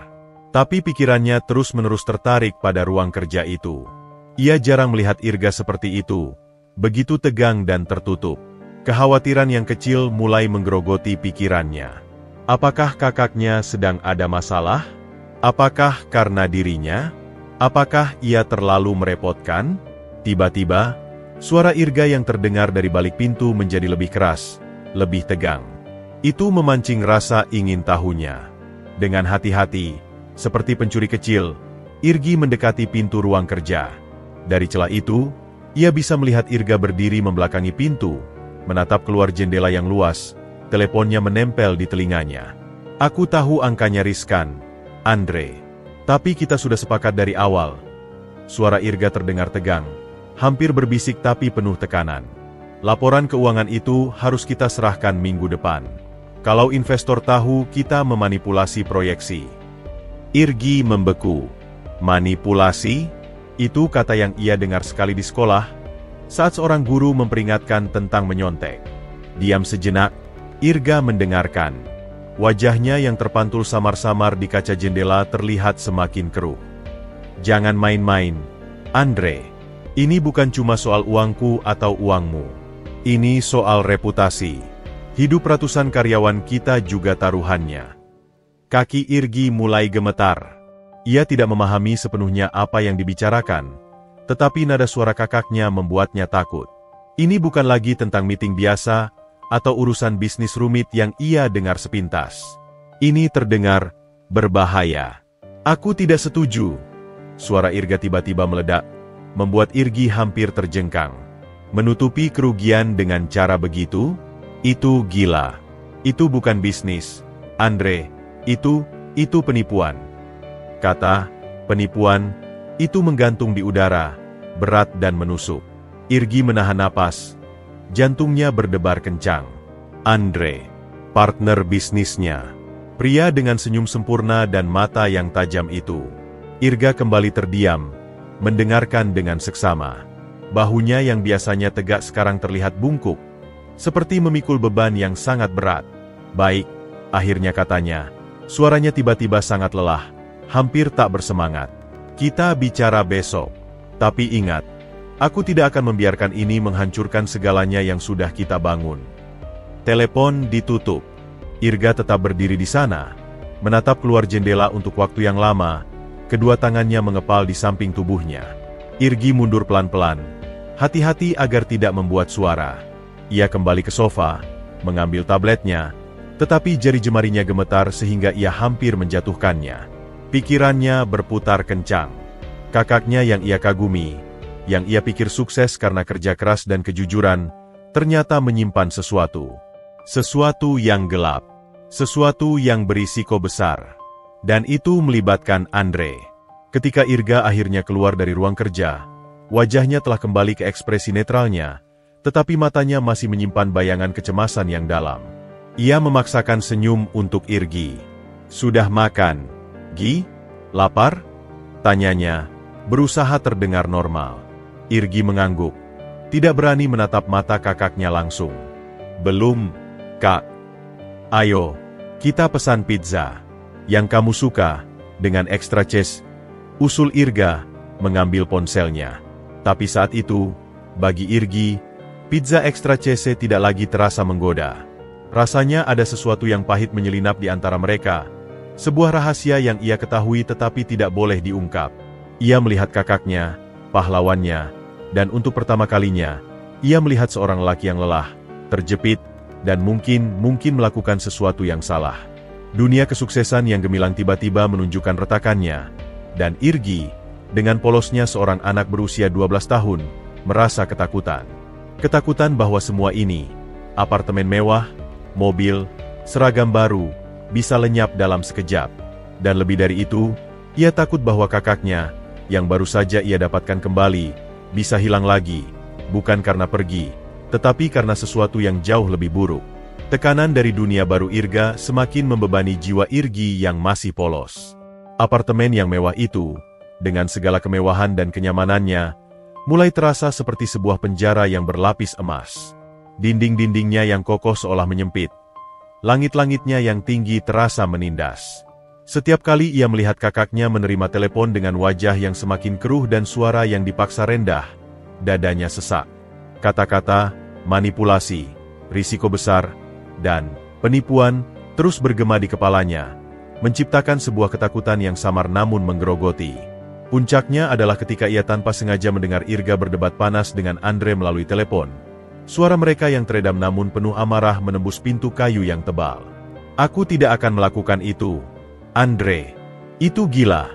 Tapi pikirannya terus-menerus tertarik pada ruang kerja itu. Ia jarang melihat Irga seperti itu, begitu tegang dan tertutup. Kekhawatiran yang kecil mulai menggerogoti pikirannya. Apakah kakaknya sedang ada masalah? Apakah karena dirinya? Apakah ia terlalu merepotkan? Tiba-tiba, suara Irga yang terdengar dari balik pintu menjadi lebih keras, lebih tegang. Itu memancing rasa ingin tahunya. Dengan hati-hati, seperti pencuri kecil, Irgi mendekati pintu ruang kerja. Dari celah itu, ia bisa melihat Irga berdiri membelakangi pintu, menatap keluar jendela yang luas, teleponnya menempel di telinganya. Aku tahu angkanya riskan, Andre. Tapi kita sudah sepakat dari awal. Suara Irga terdengar tegang, hampir berbisik tapi penuh tekanan. Laporan keuangan itu harus kita serahkan minggu depan. Kalau investor tahu kita memanipulasi proyeksi. Irgi membeku. Manipulasi? Itu kata yang ia dengar sekali di sekolah, saat seorang guru memperingatkan tentang menyontek. Diam sejenak, Irga mendengarkan. Wajahnya yang terpantul samar-samar di kaca jendela terlihat semakin keruh. Jangan main-main, Andre. Ini bukan cuma soal uangku atau uangmu. Ini soal reputasi. Hidup ratusan karyawan kita juga taruhannya. Kaki Irgi mulai gemetar. Ia tidak memahami sepenuhnya apa yang dibicarakan, tetapi nada suara kakaknya membuatnya takut. Ini bukan lagi tentang meeting biasa, atau urusan bisnis rumit yang ia dengar sepintas. Ini terdengar berbahaya. Aku tidak setuju. Suara Irga tiba-tiba meledak, membuat Irgi hampir terjengkang. Menutupi kerugian dengan cara begitu? Itu gila. Itu bukan bisnis, Andre. Itu penipuan. Kata penipuan itu menggantung di udara, berat dan menusuk. Irgi menahan napas. Jantungnya berdebar kencang. Andre, partner bisnisnya. Pria dengan senyum sempurna dan mata yang tajam itu. Irga kembali terdiam, mendengarkan dengan seksama. Bahunya yang biasanya tegak sekarang terlihat bungkuk, seperti memikul beban yang sangat berat. Baik, akhirnya katanya. Suaranya tiba-tiba sangat lelah, hampir tak bersemangat. Kita bicara besok. Tapi ingat, aku tidak akan membiarkan ini menghancurkan segalanya yang sudah kita bangun. Telepon ditutup. Irga tetap berdiri di sana, menatap keluar jendela untuk waktu yang lama, kedua tangannya mengepal di samping tubuhnya. Irgi mundur pelan-pelan, hati-hati agar tidak membuat suara. Ia kembali ke sofa, mengambil tabletnya, tetapi jari jemarinya gemetar sehingga ia hampir menjatuhkannya. Pikirannya berputar kencang. Kakaknya yang ia kagumi, yang ia pikir sukses karena kerja keras dan kejujuran, ternyata menyimpan sesuatu. Sesuatu yang gelap. Sesuatu yang berisiko besar. Dan itu melibatkan Andre. Ketika Irga akhirnya keluar dari ruang kerja, wajahnya telah kembali ke ekspresi netralnya, tetapi matanya masih menyimpan bayangan kecemasan yang dalam. Ia memaksakan senyum untuk Irgi. "Sudah makan, Gi? Lapar?" tanyanya, berusaha terdengar normal. Irgi mengangguk, tidak berani menatap mata kakaknya langsung. "Belum, Kak. Ayo, kita pesan pizza. Yang kamu suka, dengan extra cheese," usul Irga, mengambil ponselnya. Tapi saat itu, bagi Irgi, pizza extra cheese tidak lagi terasa menggoda. Rasanya ada sesuatu yang pahit menyelinap di antara mereka, sebuah rahasia yang ia ketahui tetapi tidak boleh diungkap. Ia melihat kakaknya, pahlawannya, dan untuk pertama kalinya, ia melihat seorang lelaki yang lelah, terjepit, dan mungkin melakukan sesuatu yang salah. Dunia kesuksesan yang gemilang tiba-tiba menunjukkan retakannya, dan Irgi, dengan polosnya seorang anak berusia 12 tahun, merasa ketakutan. Ketakutan bahwa semua ini, apartemen mewah, mobil, seragam baru, bisa lenyap dalam sekejap. Dan lebih dari itu, ia takut bahwa kakaknya, yang baru saja ia dapatkan kembali, bisa hilang lagi, bukan karena pergi, tetapi karena sesuatu yang jauh lebih buruk. Tekanan dari dunia baru Irga semakin membebani jiwa Irgi yang masih polos. Apartemen yang mewah itu, dengan segala kemewahan dan kenyamanannya, mulai terasa seperti sebuah penjara yang berlapis emas. Dinding-dindingnya yang kokoh seolah menyempit. Langit-langitnya yang tinggi terasa menindas. Setiap kali ia melihat kakaknya menerima telepon dengan wajah yang semakin keruh dan suara yang dipaksa rendah, dadanya sesak. Kata-kata, manipulasi, risiko besar, dan penipuan terus bergema di kepalanya, menciptakan sebuah ketakutan yang samar namun menggerogoti. Puncaknya adalah ketika ia tanpa sengaja mendengar Irga berdebat panas dengan Andre melalui telepon. Suara mereka yang teredam namun penuh amarah menembus pintu kayu yang tebal. "Aku tidak akan melakukan itu, Andre. Itu gila,"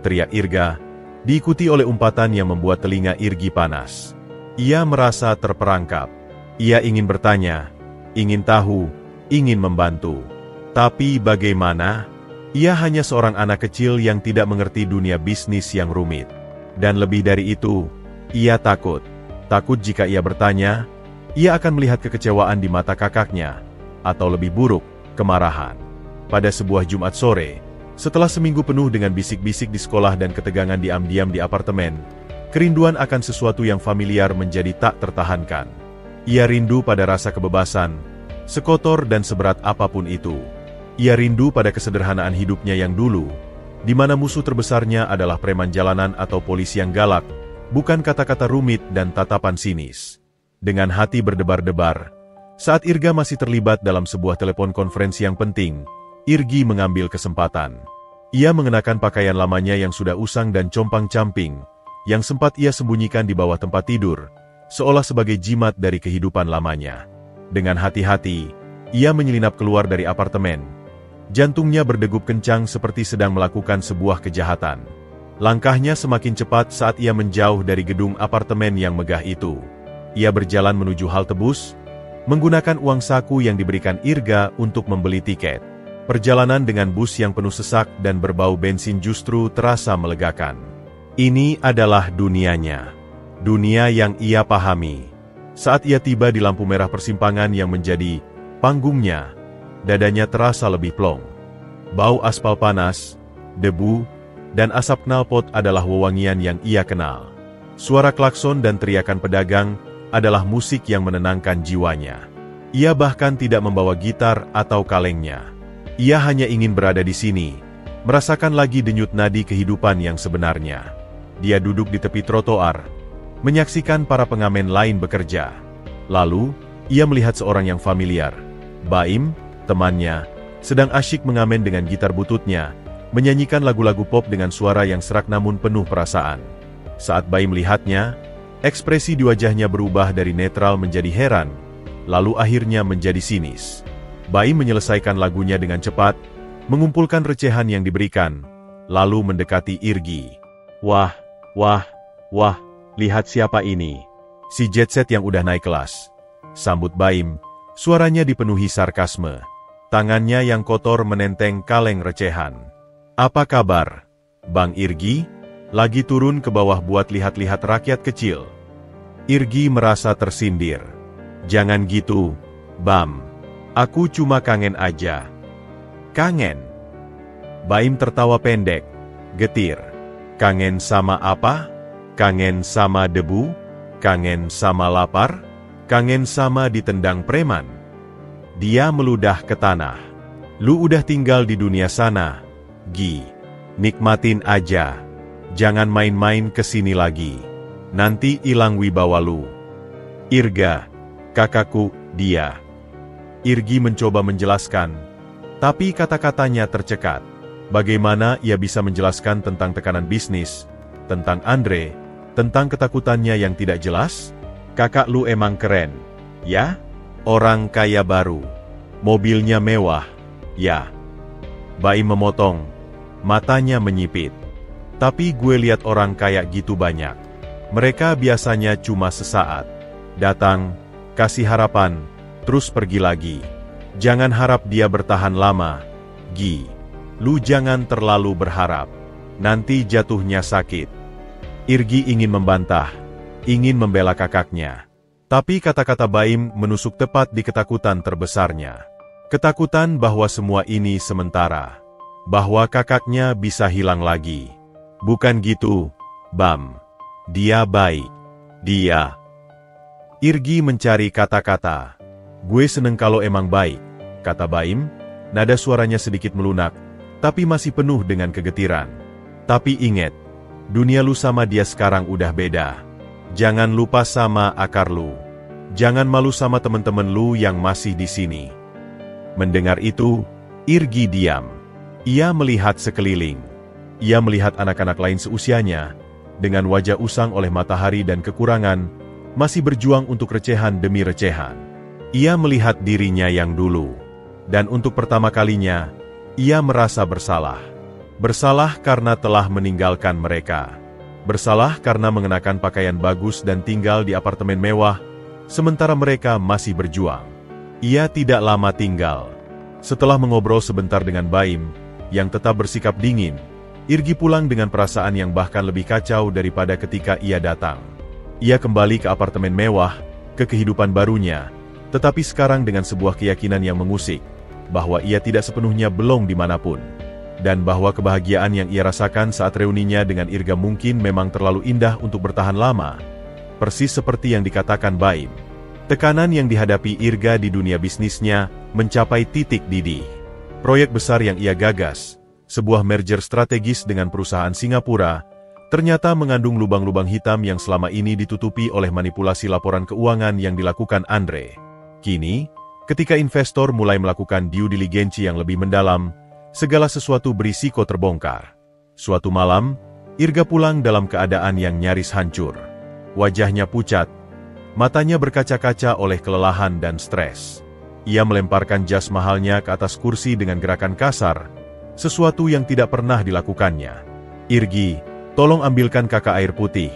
teriak Irga, diikuti oleh umpatan yang membuat telinga Irgi panas. Ia merasa terperangkap. Ia ingin bertanya, ingin tahu, ingin membantu. Tapi bagaimana? Ia hanya seorang anak kecil yang tidak mengerti dunia bisnis yang rumit. Dan lebih dari itu, ia takut. Takut jika ia bertanya, ia akan melihat kekecewaan di mata kakaknya, atau lebih buruk, kemarahan. Pada sebuah Jumat sore, setelah seminggu penuh dengan bisik-bisik di sekolah dan ketegangan diam-diam di apartemen, kerinduan akan sesuatu yang familiar menjadi tak tertahankan. Ia rindu pada rasa kebebasan, sekotor dan seberat apapun itu. Ia rindu pada kesederhanaan hidupnya yang dulu, di mana musuh terbesarnya adalah preman jalanan atau polisi yang galak, bukan kata-kata rumit dan tatapan sinis. Dengan hati berdebar-debar, saat Irga masih terlibat dalam sebuah telepon konferensi yang penting, Irgi mengambil kesempatan. Ia mengenakan pakaian lamanya yang sudah usang dan compang-camping, yang sempat ia sembunyikan di bawah tempat tidur, seolah sebagai jimat dari kehidupan lamanya. Dengan hati-hati, ia menyelinap keluar dari apartemen. Jantungnya berdegup kencang seperti sedang melakukan sebuah kejahatan. Langkahnya semakin cepat saat ia menjauh dari gedung apartemen yang megah itu. Ia berjalan menuju halte bus, menggunakan uang saku yang diberikan Irga untuk membeli tiket. Perjalanan dengan bus yang penuh sesak dan berbau bensin justru terasa melegakan. Ini adalah dunianya. Dunia yang ia pahami. Saat ia tiba di lampu merah persimpangan yang menjadi panggungnya, dadanya terasa lebih plong. Bau aspal panas, debu, dan asap knalpot adalah wewangian yang ia kenal. Suara klakson dan teriakan pedagang adalah musik yang menenangkan jiwanya. Ia bahkan tidak membawa gitar atau kalengnya. Ia hanya ingin berada di sini, merasakan lagi denyut nadi kehidupan yang sebenarnya. Dia duduk di tepi trotoar, menyaksikan para pengamen lain bekerja. Lalu, ia melihat seorang yang familiar. Baim, temannya, sedang asyik mengamen dengan gitar bututnya, menyanyikan lagu-lagu pop dengan suara yang serak namun penuh perasaan. Saat Baim melihatnya, ekspresi di wajahnya berubah dari netral menjadi heran, lalu akhirnya menjadi sinis. Baim menyelesaikan lagunya dengan cepat, mengumpulkan recehan yang diberikan, lalu mendekati Irgi. Wah, wah, wah, lihat siapa ini. Si Jetset yang udah naik kelas. Sambut Baim, suaranya dipenuhi sarkasme. Tangannya yang kotor menenteng kaleng recehan. Apa kabar, Bang Irgi? Lagi turun ke bawah buat lihat-lihat rakyat kecil. Irgi merasa tersindir. Jangan gitu, Bam. Aku cuma kangen aja. Kangen? Baim tertawa pendek, getir. Kangen sama apa? Kangen sama debu? Kangen sama lapar? Kangen sama ditendang preman? Dia meludah ke tanah. Lu udah tinggal di dunia sana, Gi. Nikmatin aja. Jangan main-main ke sini lagi. Nanti ilang wibawa lu. Irga, kakakku, dia. Irgi mencoba menjelaskan, tapi kata-katanya tercekat. Bagaimana ia bisa menjelaskan tentang tekanan bisnis, tentang Andre, tentang ketakutannya yang tidak jelas? Kakak lu emang keren, ya? Orang kaya baru. Mobilnya mewah, ya. Baim memotong, matanya menyipit. Tapi gue lihat orang kaya gitu banyak. Mereka biasanya cuma sesaat. Datang, kasih harapan, terus pergi lagi. Jangan harap dia bertahan lama, Gi. Lu jangan terlalu berharap. Nanti jatuhnya sakit. Irgi ingin membantah, ingin membela kakaknya. Tapi kata-kata Baim menusuk tepat di ketakutan terbesarnya. Ketakutan bahwa semua ini sementara. Bahwa kakaknya bisa hilang lagi. Bukan gitu, Bam. Dia baik. Dia. Irgi mencari kata-kata. Gue seneng kalau emang baik, kata Baim. Nada suaranya sedikit melunak, tapi masih penuh dengan kegetiran. Tapi inget, dunia lu sama dia sekarang udah beda. Jangan lupa sama akar lu. Jangan malu sama temen-temen lu yang masih di sini. Mendengar itu, Irgi diam. Ia melihat sekeliling. Ia melihat anak-anak lain seusianya, dengan wajah usang oleh matahari dan kekurangan, masih berjuang untuk recehan demi recehan. Ia melihat dirinya yang dulu. Dan untuk pertama kalinya, ia merasa bersalah. Bersalah karena telah meninggalkan mereka. Bersalah karena mengenakan pakaian bagus dan tinggal di apartemen mewah, sementara mereka masih berjuang. Ia tidak lama tinggal. Setelah mengobrol sebentar dengan Baim, yang tetap bersikap dingin, Irgi pulang dengan perasaan yang bahkan lebih kacau daripada ketika ia datang. Ia kembali ke apartemen mewah, ke kehidupan barunya, tetapi sekarang dengan sebuah keyakinan yang mengusik, bahwa ia tidak sepenuhnya belong dimanapun. Dan bahwa kebahagiaan yang ia rasakan saat reuninya dengan Irga mungkin memang terlalu indah untuk bertahan lama. Persis seperti yang dikatakan Baim. Tekanan yang dihadapi Irga di dunia bisnisnya mencapai titik didih. Proyek besar yang ia gagas, sebuah merger strategis dengan perusahaan Singapura, ternyata mengandung lubang-lubang hitam yang selama ini ditutupi oleh manipulasi laporan keuangan yang dilakukan Andre. Kini, ketika investor mulai melakukan due diligence yang lebih mendalam, segala sesuatu berisiko terbongkar. Suatu malam, Irga pulang dalam keadaan yang nyaris hancur. Wajahnya pucat, matanya berkaca-kaca oleh kelelahan dan stres. Ia melemparkan jas mahalnya ke atas kursi dengan gerakan kasar, sesuatu yang tidak pernah dilakukannya. Irgi, tolong ambilkan kakak air putih.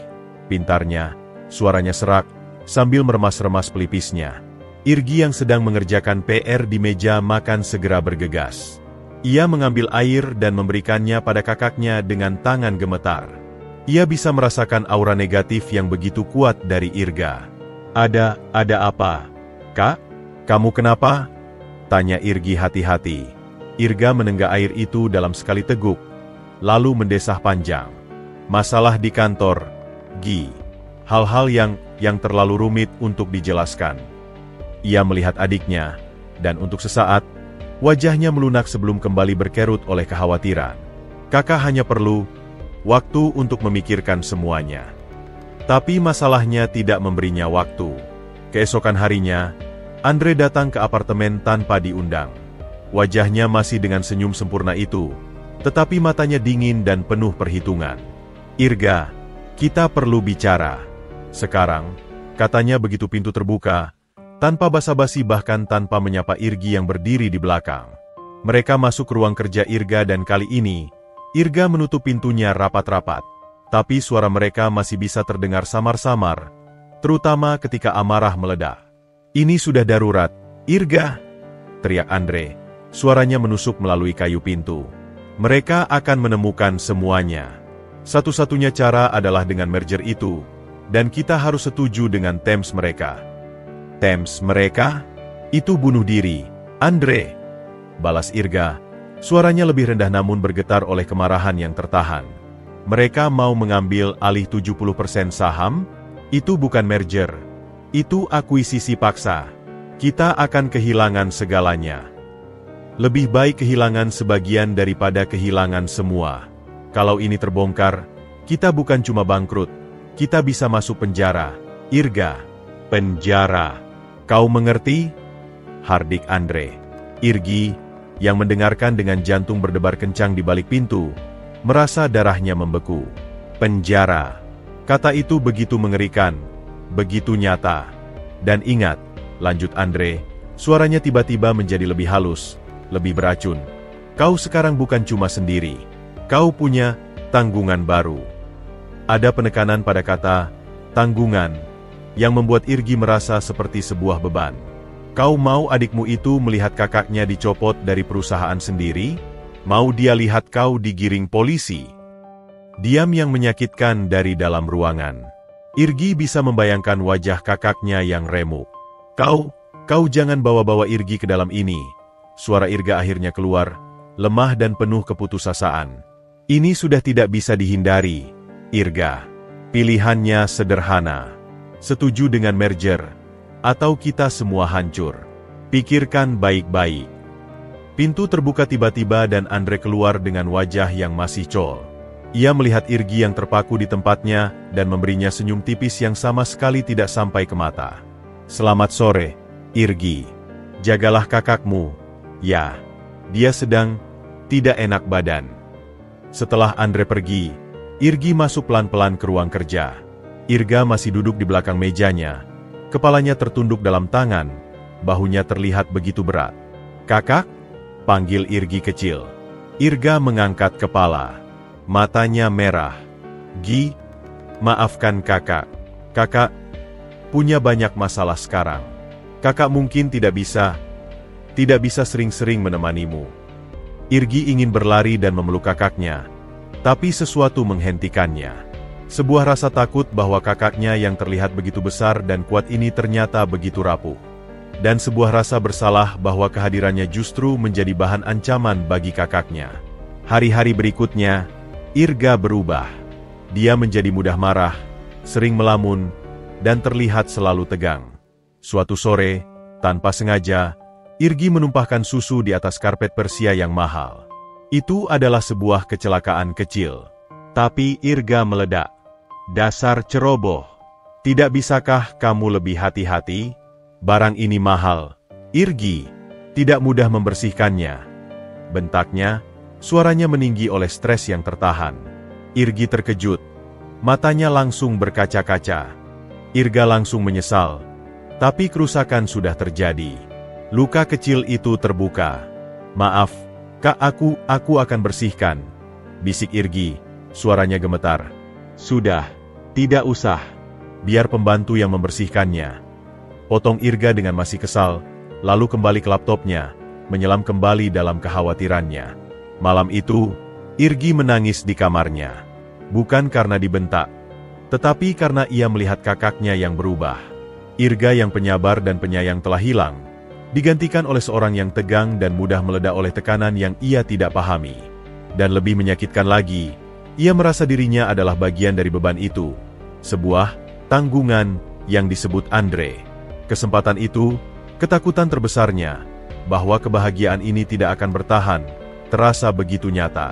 Pintarnya, suaranya serak, sambil meremas-remas pelipisnya. Irgi yang sedang mengerjakan PR di meja makan segera bergegas. Ia mengambil air dan memberikannya pada kakaknya dengan tangan gemetar. Ia bisa merasakan aura negatif yang begitu kuat dari Irga. Ada apa? Kak? Kamu kenapa? Tanya Irgi hati-hati. Irga menenggak air itu dalam sekali teguk, lalu mendesah panjang. Masalah di kantor, Gi. Hal-hal yang terlalu rumit untuk dijelaskan. Ia melihat adiknya, dan untuk sesaat, wajahnya melunak sebelum kembali berkerut oleh kekhawatiran. Kakak hanya perlu waktu untuk memikirkan semuanya. Tapi masalahnya tidak memberinya waktu. Keesokan harinya, Andre datang ke apartemen tanpa diundang. Wajahnya masih dengan senyum sempurna itu, tetapi matanya dingin dan penuh perhitungan. "Irga, kita perlu bicara. Sekarang," katanya begitu pintu terbuka, tanpa basa-basi bahkan tanpa menyapa Irgi yang berdiri di belakang. Mereka masuk ke ruang kerja Irga dan kali ini, Irga menutup pintunya rapat-rapat. Tapi suara mereka masih bisa terdengar samar-samar, terutama ketika amarah meledak. "Ini sudah darurat, Irga!" teriak Andre. Suaranya menusuk melalui kayu pintu. "Mereka akan menemukan semuanya. Satu-satunya cara adalah dengan merger itu, dan kita harus setuju dengan terms mereka." "Terms mereka? Itu bunuh diri, Andre!" balas Irga. Suaranya lebih rendah namun bergetar oleh kemarahan yang tertahan. "Mereka mau mengambil alih 70% saham? Itu bukan merger. Itu akuisisi paksa. Kita akan kehilangan segalanya. Lebih baik kehilangan sebagian daripada kehilangan semua. Kalau ini terbongkar, kita bukan cuma bangkrut, kita bisa masuk penjara. Irga." "Penjara? Kau mengerti?" hardik Andre. Irgi, yang mendengarkan dengan jantung berdebar kencang di balik pintu, merasa darahnya membeku. "Penjara." Kata itu begitu mengerikan, begitu nyata. "Dan ingat," lanjut Andre, suaranya tiba-tiba menjadi lebih halus, lebih beracun. "Kau sekarang bukan cuma sendiri. Kau punya tanggungan baru." Ada penekanan pada kata tanggungan yang membuat Irgi merasa seperti sebuah beban. "Kau mau adikmu itu melihat kakaknya dicopot dari perusahaan sendiri? Mau dia lihat kau digiring polisi?" Diam yang menyakitkan dari dalam ruangan. Irgi bisa membayangkan wajah kakaknya yang remuk. Kau jangan bawa-bawa Irgi ke dalam ini." Suara Irga akhirnya keluar, lemah dan penuh keputusasaan. "Ini sudah tidak bisa dihindari, Irga. Pilihannya sederhana. Setuju dengan merger, atau kita semua hancur. Pikirkan baik-baik." Pintu terbuka tiba-tiba dan Andre keluar dengan wajah yang masih col. Ia melihat Irgi yang terpaku di tempatnya dan memberinya senyum tipis yang sama sekali tidak sampai ke mata. "Selamat sore, Irgi. Jagalah kakakmu. Ya, dia sedang tidak enak badan." Setelah Andre pergi, Irgi masuk pelan-pelan ke ruang kerja. Irga masih duduk di belakang mejanya. Kepalanya tertunduk dalam tangan, bahunya terlihat begitu berat. "Kakak?" panggil Irgi kecil. Irga mengangkat kepala. Matanya merah. "Gi, maafkan kakak. Kakak punya banyak masalah sekarang. Kakak mungkin tidak bisa sering-sering menemanimu." Irgi ingin berlari dan memeluk kakaknya, tapi sesuatu menghentikannya. Sebuah rasa takut bahwa kakaknya yang terlihat begitu besar dan kuat ini ternyata begitu rapuh. Dan sebuah rasa bersalah bahwa kehadirannya justru menjadi bahan ancaman bagi kakaknya. Hari-hari berikutnya, Irga berubah. Dia menjadi mudah marah, sering melamun, dan terlihat selalu tegang. Suatu sore, tanpa sengaja, Irgi menumpahkan susu di atas karpet Persia yang mahal. Itu adalah sebuah kecelakaan kecil. Tapi Irga meledak. "Dasar ceroboh. Tidak bisakah kamu lebih hati-hati? Barang ini mahal, Irgi. Tidak mudah membersihkannya." Bentaknya, suaranya meninggi oleh stres yang tertahan. Irgi terkejut. Matanya langsung berkaca-kaca. Irga langsung menyesal. Tapi kerusakan sudah terjadi. Luka kecil itu terbuka. "Maaf, Kak, aku akan bersihkan," bisik Irgi. Suaranya gemetar. "Sudah, tidak usah. Biar pembantu yang membersihkannya," potong Irga dengan masih kesal, lalu kembali ke laptopnya, menyelam kembali dalam kekhawatirannya. Malam itu, Irgi menangis di kamarnya. Bukan karena dibentak, tetapi karena ia melihat kakaknya yang berubah. Irga yang penyabar dan penyayang telah hilang, digantikan oleh seorang yang tegang dan mudah meledak oleh tekanan yang ia tidak pahami. Dan lebih menyakitkan lagi, ia merasa dirinya adalah bagian dari beban itu. Sebuah tanggungan yang disebut Andre. Kesempatan itu, ketakutan terbesarnya, bahwa kebahagiaan ini tidak akan bertahan, terasa begitu nyata.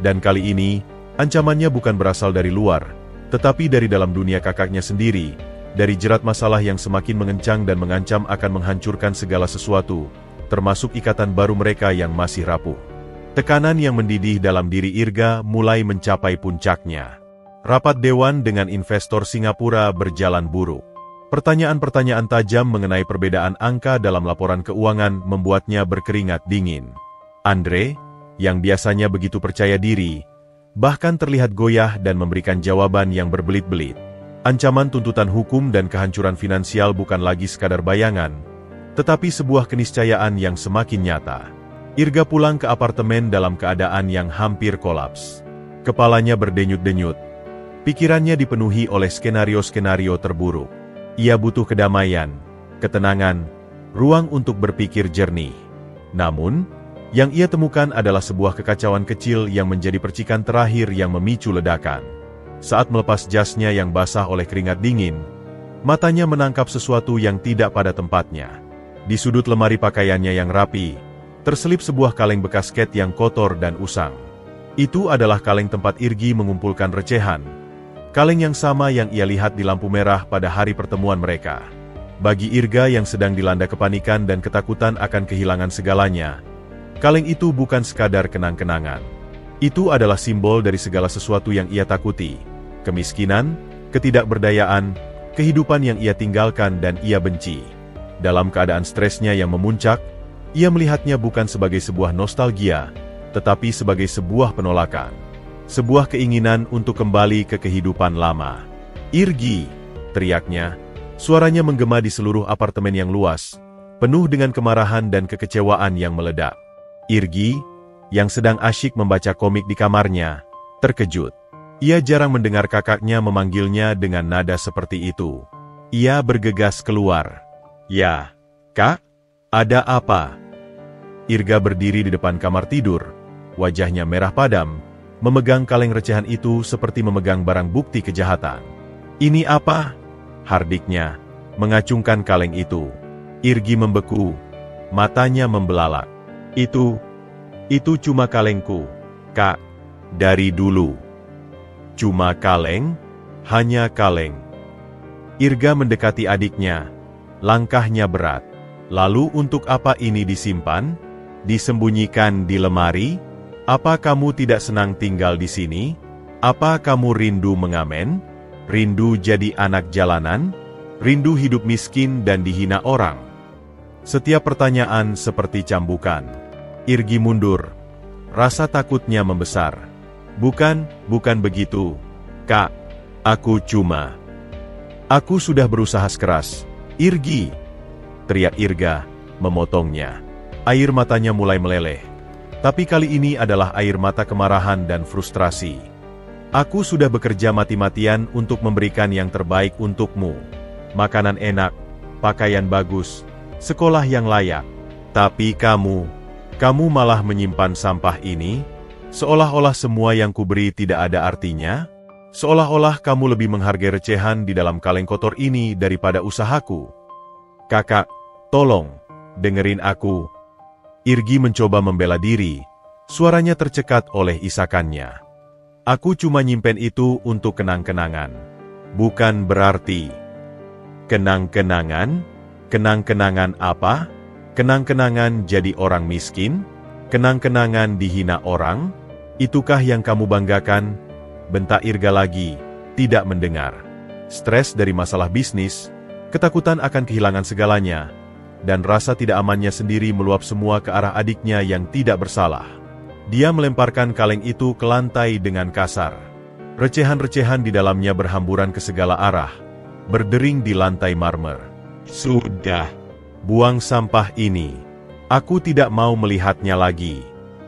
Dan kali ini, ancamannya bukan berasal dari luar, tetapi dari dalam dunia kakaknya sendiri, dari jerat masalah yang semakin mengencang dan mengancam akan menghancurkan segala sesuatu, termasuk ikatan baru mereka yang masih rapuh. Tekanan yang mendidih dalam diri Irga mulai mencapai puncaknya. Rapat dewan dengan investor Singapura berjalan buruk. Pertanyaan-pertanyaan tajam mengenai perbedaan angka dalam laporan keuangan membuatnya berkeringat dingin. Andre, yang biasanya begitu percaya diri, bahkan terlihat goyah dan memberikan jawaban yang berbelit-belit. Ancaman tuntutan hukum dan kehancuran finansial bukan lagi sekadar bayangan, tetapi sebuah keniscayaan yang semakin nyata. Irga pulang ke apartemen dalam keadaan yang hampir kolaps. Kepalanya berdenyut-denyut. Pikirannya dipenuhi oleh skenario-skenario terburuk. Ia butuh kedamaian, ketenangan, ruang untuk berpikir jernih. Namun, yang ia temukan adalah sebuah kekacauan kecil yang menjadi percikan terakhir yang memicu ledakan. Saat melepas jasnya yang basah oleh keringat dingin, matanya menangkap sesuatu yang tidak pada tempatnya. Di sudut lemari pakaiannya yang rapi, terselip sebuah kaleng bekas skate yang kotor dan usang. Itu adalah kaleng tempat Irgi mengumpulkan recehan. Kaleng yang sama yang ia lihat di lampu merah pada hari pertemuan mereka. Bagi Irga yang sedang dilanda kepanikan dan ketakutan akan kehilangan segalanya, kaleng itu bukan sekadar kenang-kenangan. Itu adalah simbol dari segala sesuatu yang ia takuti. Kemiskinan, ketidakberdayaan, kehidupan yang ia tinggalkan dan ia benci. Dalam keadaan stresnya yang memuncak, ia melihatnya bukan sebagai sebuah nostalgia, tetapi sebagai sebuah penolakan. Sebuah keinginan untuk kembali ke kehidupan lama. Irgi, teriaknya. Suaranya menggema di seluruh apartemen yang luas, penuh dengan kemarahan dan kekecewaan yang meledak. Irgi, yang sedang asyik membaca komik di kamarnya, terkejut. Ia jarang mendengar kakaknya memanggilnya dengan nada seperti itu. Ia bergegas keluar. "Ya, Kak? Ada apa?" Irga berdiri di depan kamar tidur, wajahnya merah padam, memegang kaleng recehan itu seperti memegang barang bukti kejahatan. "Ini apa?" hardiknya, mengacungkan kaleng itu. Irgi membeku, matanya membelalak. Itu cuma kalengku, Kak. Dari dulu. Cuma kaleng? Hanya kaleng. Irga mendekati adiknya. Langkahnya berat. "Lalu untuk apa ini disimpan? Disembunyikan di lemari? Apa kamu tidak senang tinggal di sini? Apa kamu rindu mengamen? Rindu jadi anak jalanan? Rindu hidup miskin dan dihina orang?" Setiap pertanyaan seperti cambukan. Irgi mundur. Rasa takutnya membesar. Bukan begitu, Kak. Aku sudah berusaha keras. Irgi, teriak Irga, memotongnya. Air matanya mulai meleleh. Tapi kali ini adalah air mata kemarahan dan frustrasi. "Aku sudah bekerja mati-matian untuk memberikan yang terbaik untukmu. Makanan enak, pakaian bagus, sekolah yang layak. Tapi kamu malah menyimpan sampah ini, seolah-olah semua yang kuberi tidak ada artinya. Seolah-olah kamu lebih menghargai recehan di dalam kaleng kotor ini daripada usahaku. Kakak, tolong, dengerin aku." Irgi mencoba membela diri, suaranya tercekat oleh isakannya. "Aku cuma nyimpen itu untuk kenang-kenangan. Bukan berarti." "Kenang-kenangan? Kenang-kenangan apa? Kenang-kenangan jadi orang miskin? Kenang-kenangan dihina orang? Itukah yang kamu banggakan?" bentak Irga lagi, tidak mendengar. Stres dari masalah bisnis, ketakutan akan kehilangan segalanya, dan rasa tidak amannya sendiri meluap semua ke arah adiknya yang tidak bersalah. Dia melemparkan kaleng itu ke lantai dengan kasar. Recehan-recehan di dalamnya berhamburan ke segala arah, berdering di lantai marmer. "Sudah, buang sampah ini. Aku tidak mau melihatnya lagi.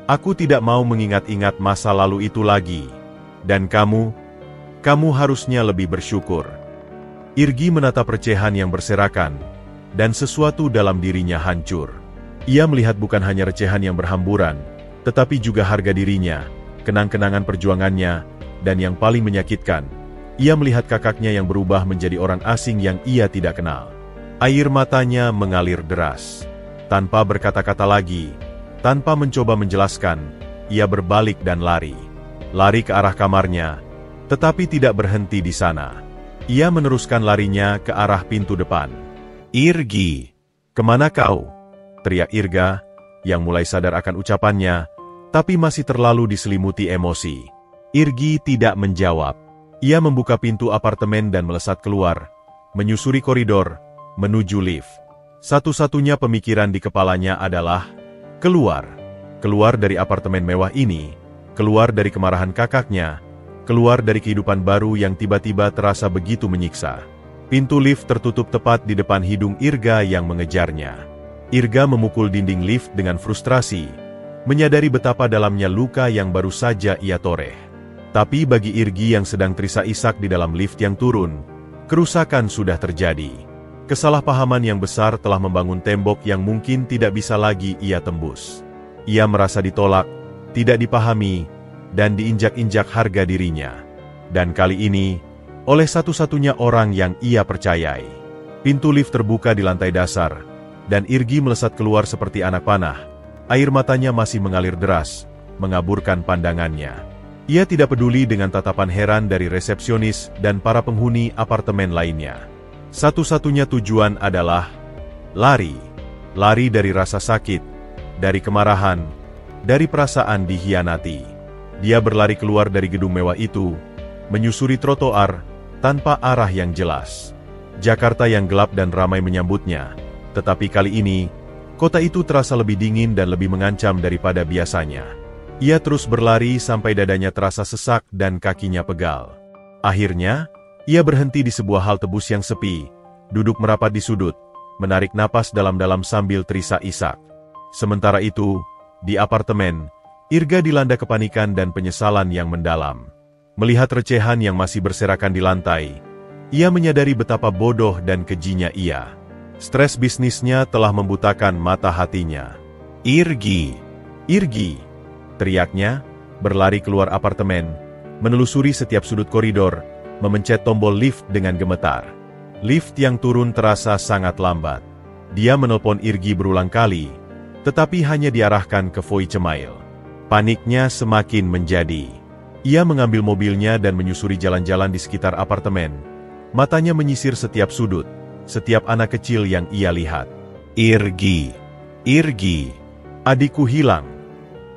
Aku tidak mau mengingat-ingat masa lalu itu lagi. Dan kamu harusnya lebih bersyukur." Irgi menatap recehan yang berserakan, dan sesuatu dalam dirinya hancur. Ia melihat bukan hanya recehan yang berhamburan, tetapi juga harga dirinya, kenang-kenangan perjuangannya, dan yang paling menyakitkan, ia melihat kakaknya yang berubah menjadi orang asing yang ia tidak kenal. Air matanya mengalir deras. Tanpa berkata-kata lagi, tanpa mencoba menjelaskan, ia berbalik dan lari. Lari ke arah kamarnya, tetapi tidak berhenti di sana. Ia meneruskan larinya ke arah pintu depan. "Irgi, kemana kau?" teriak Irga, yang mulai sadar akan ucapannya, tapi masih terlalu diselimuti emosi. Irgi tidak menjawab. Ia membuka pintu apartemen dan melesat keluar, menyusuri koridor, menuju lift. Satu-satunya pemikiran di kepalanya adalah, keluar. Keluar dari apartemen mewah ini, keluar dari kemarahan kakaknya, keluar dari kehidupan baru yang tiba-tiba terasa begitu menyiksa. Pintu lift tertutup tepat di depan hidung Irga yang mengejarnya. Irga memukul dinding lift dengan frustrasi, menyadari betapa dalamnya luka yang baru saja ia toreh. Tapi bagi Irgi yang sedang terisak-isak di dalam lift yang turun, kerusakan sudah terjadi. Kesalahpahaman yang besar telah membangun tembok yang mungkin tidak bisa lagi ia tembus. Ia merasa ditolak, tidak dipahami, dan diinjak-injak harga dirinya. Dan kali ini, oleh satu-satunya orang yang ia percayai. Pintu lift terbuka di lantai dasar, dan Irgi melesat keluar seperti anak panah. Air matanya masih mengalir deras, mengaburkan pandangannya. Ia tidak peduli dengan tatapan heran dari resepsionis dan para penghuni apartemen lainnya. Satu-satunya tujuan adalah lari. Lari dari rasa sakit, dari kemarahan, dari perasaan dihianati. Dia berlari keluar dari gedung mewah itu, menyusuri trotoar, tanpa arah yang jelas. Jakarta yang gelap dan ramai menyambutnya, tetapi kali ini, kota itu terasa lebih dingin dan lebih mengancam daripada biasanya. Ia terus berlari sampai dadanya terasa sesak dan kakinya pegal. Akhirnya, ia berhenti di sebuah halte bus yang sepi, duduk merapat di sudut, menarik napas dalam-dalam sambil terisak-isak. Sementara itu, di apartemen, Irga dilanda kepanikan dan penyesalan yang mendalam. Melihat recehan yang masih berserakan di lantai, ia menyadari betapa bodoh dan kejinya ia. Stres bisnisnya telah membutakan mata hatinya. Irgi! Irgi! Teriaknya, berlari keluar apartemen, menelusuri setiap sudut koridor, memencet tombol lift dengan gemetar. Lift yang turun terasa sangat lambat. Dia menelpon Irgi berulang kali, tetapi hanya diarahkan ke Voi Cemail. Paniknya semakin menjadi. Ia mengambil mobilnya dan menyusuri jalan-jalan di sekitar apartemen. Matanya menyisir setiap sudut, setiap anak kecil yang ia lihat. Irgi! Irgi! Adikku hilang!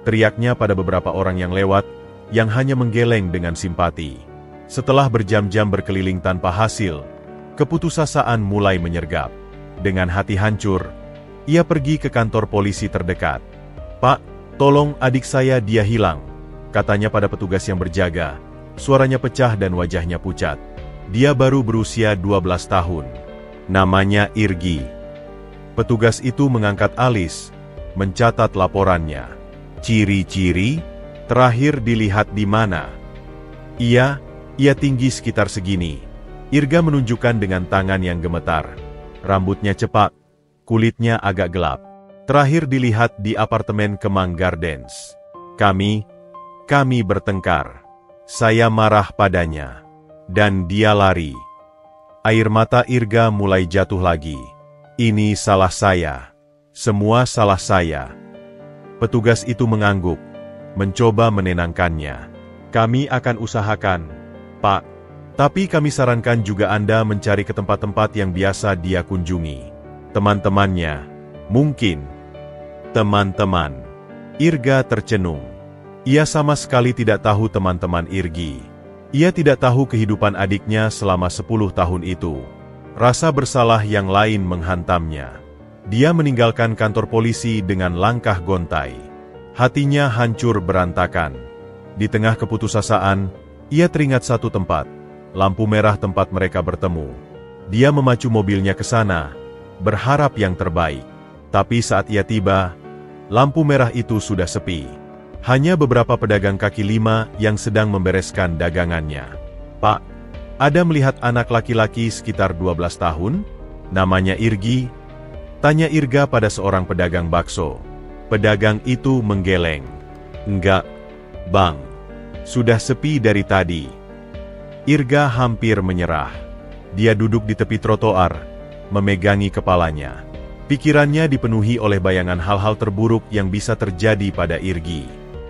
Teriaknya pada beberapa orang yang lewat, yang hanya menggeleng dengan simpati. Setelah berjam-jam berkeliling tanpa hasil, keputusasaan mulai menyergap. Dengan hati hancur, ia pergi ke kantor polisi terdekat. "Pak, tolong adik saya, dia hilang," katanya pada petugas yang berjaga. Suaranya pecah dan wajahnya pucat. Dia baru berusia 12 tahun. Namanya Irgi. Petugas itu mengangkat alis, mencatat laporannya. Ciri-ciri, terakhir dilihat di mana? Ia tinggi sekitar segini. Irga menunjukkan dengan tangan yang gemetar. Rambutnya cepak, kulitnya agak gelap. Terakhir dilihat di apartemen Kemang Gardens. Kami bertengkar. Saya marah padanya. Dan dia lari. Air mata Irga mulai jatuh lagi. Ini salah saya. Semua salah saya. Petugas itu mengangguk, mencoba menenangkannya. Kami akan usahakan, Pak. Tapi kami sarankan juga Anda mencari ke tempat-tempat yang biasa dia kunjungi. Teman-temannya, mungkin. Teman-teman. Irga tercenung. Ia sama sekali tidak tahu teman-teman Irgi. Ia tidak tahu kehidupan adiknya selama 10 tahun itu. Rasa bersalah yang lain menghantamnya. Dia meninggalkan kantor polisi dengan langkah gontai. Hatinya hancur berantakan. Di tengah keputusasaan, ia teringat satu tempat. Lampu merah tempat mereka bertemu. Dia memacu mobilnya ke sana, berharap yang terbaik. Tapi saat ia tiba, lampu merah itu sudah sepi. Hanya beberapa pedagang kaki lima yang sedang membereskan dagangannya. "Pak, ada melihat anak laki-laki sekitar 12 tahun? Namanya Irgi?" tanya Irga pada seorang pedagang bakso. Pedagang itu menggeleng. "Enggak, Bang. Sudah sepi dari tadi." Irga hampir menyerah. Dia duduk di tepi trotoar, memegangi kepalanya. Pikirannya dipenuhi oleh bayangan hal-hal terburuk yang bisa terjadi pada Irgi.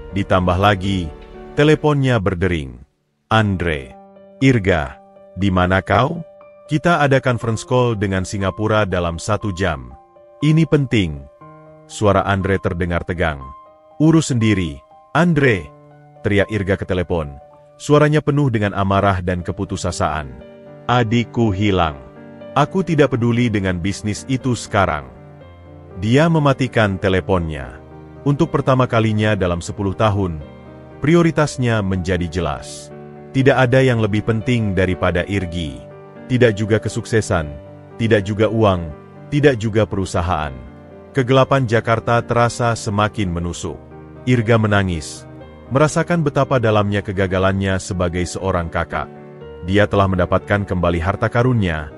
Ditambah lagi, teleponnya berdering. "Andre." "Irga, di mana kau? Kita ada conference call dengan Singapura dalam 1 jam. Ini penting." Suara Andre terdengar tegang. "Urus sendiri, Andre!" teriak Irga ke telepon. Suaranya penuh dengan amarah dan keputusasaan. "Adikku hilang. Aku tidak peduli dengan bisnis itu sekarang." Dia mematikan teleponnya. Untuk pertama kalinya dalam 10 tahun, prioritasnya menjadi jelas. Tidak ada yang lebih penting daripada Irgi. Tidak juga kesuksesan, tidak juga uang, tidak juga perusahaan. Kegelapan Jakarta terasa semakin menusuk. Irga menangis, merasakan betapa dalamnya kegagalannya sebagai seorang kakak. Dia telah mendapatkan kembali harta karunnya,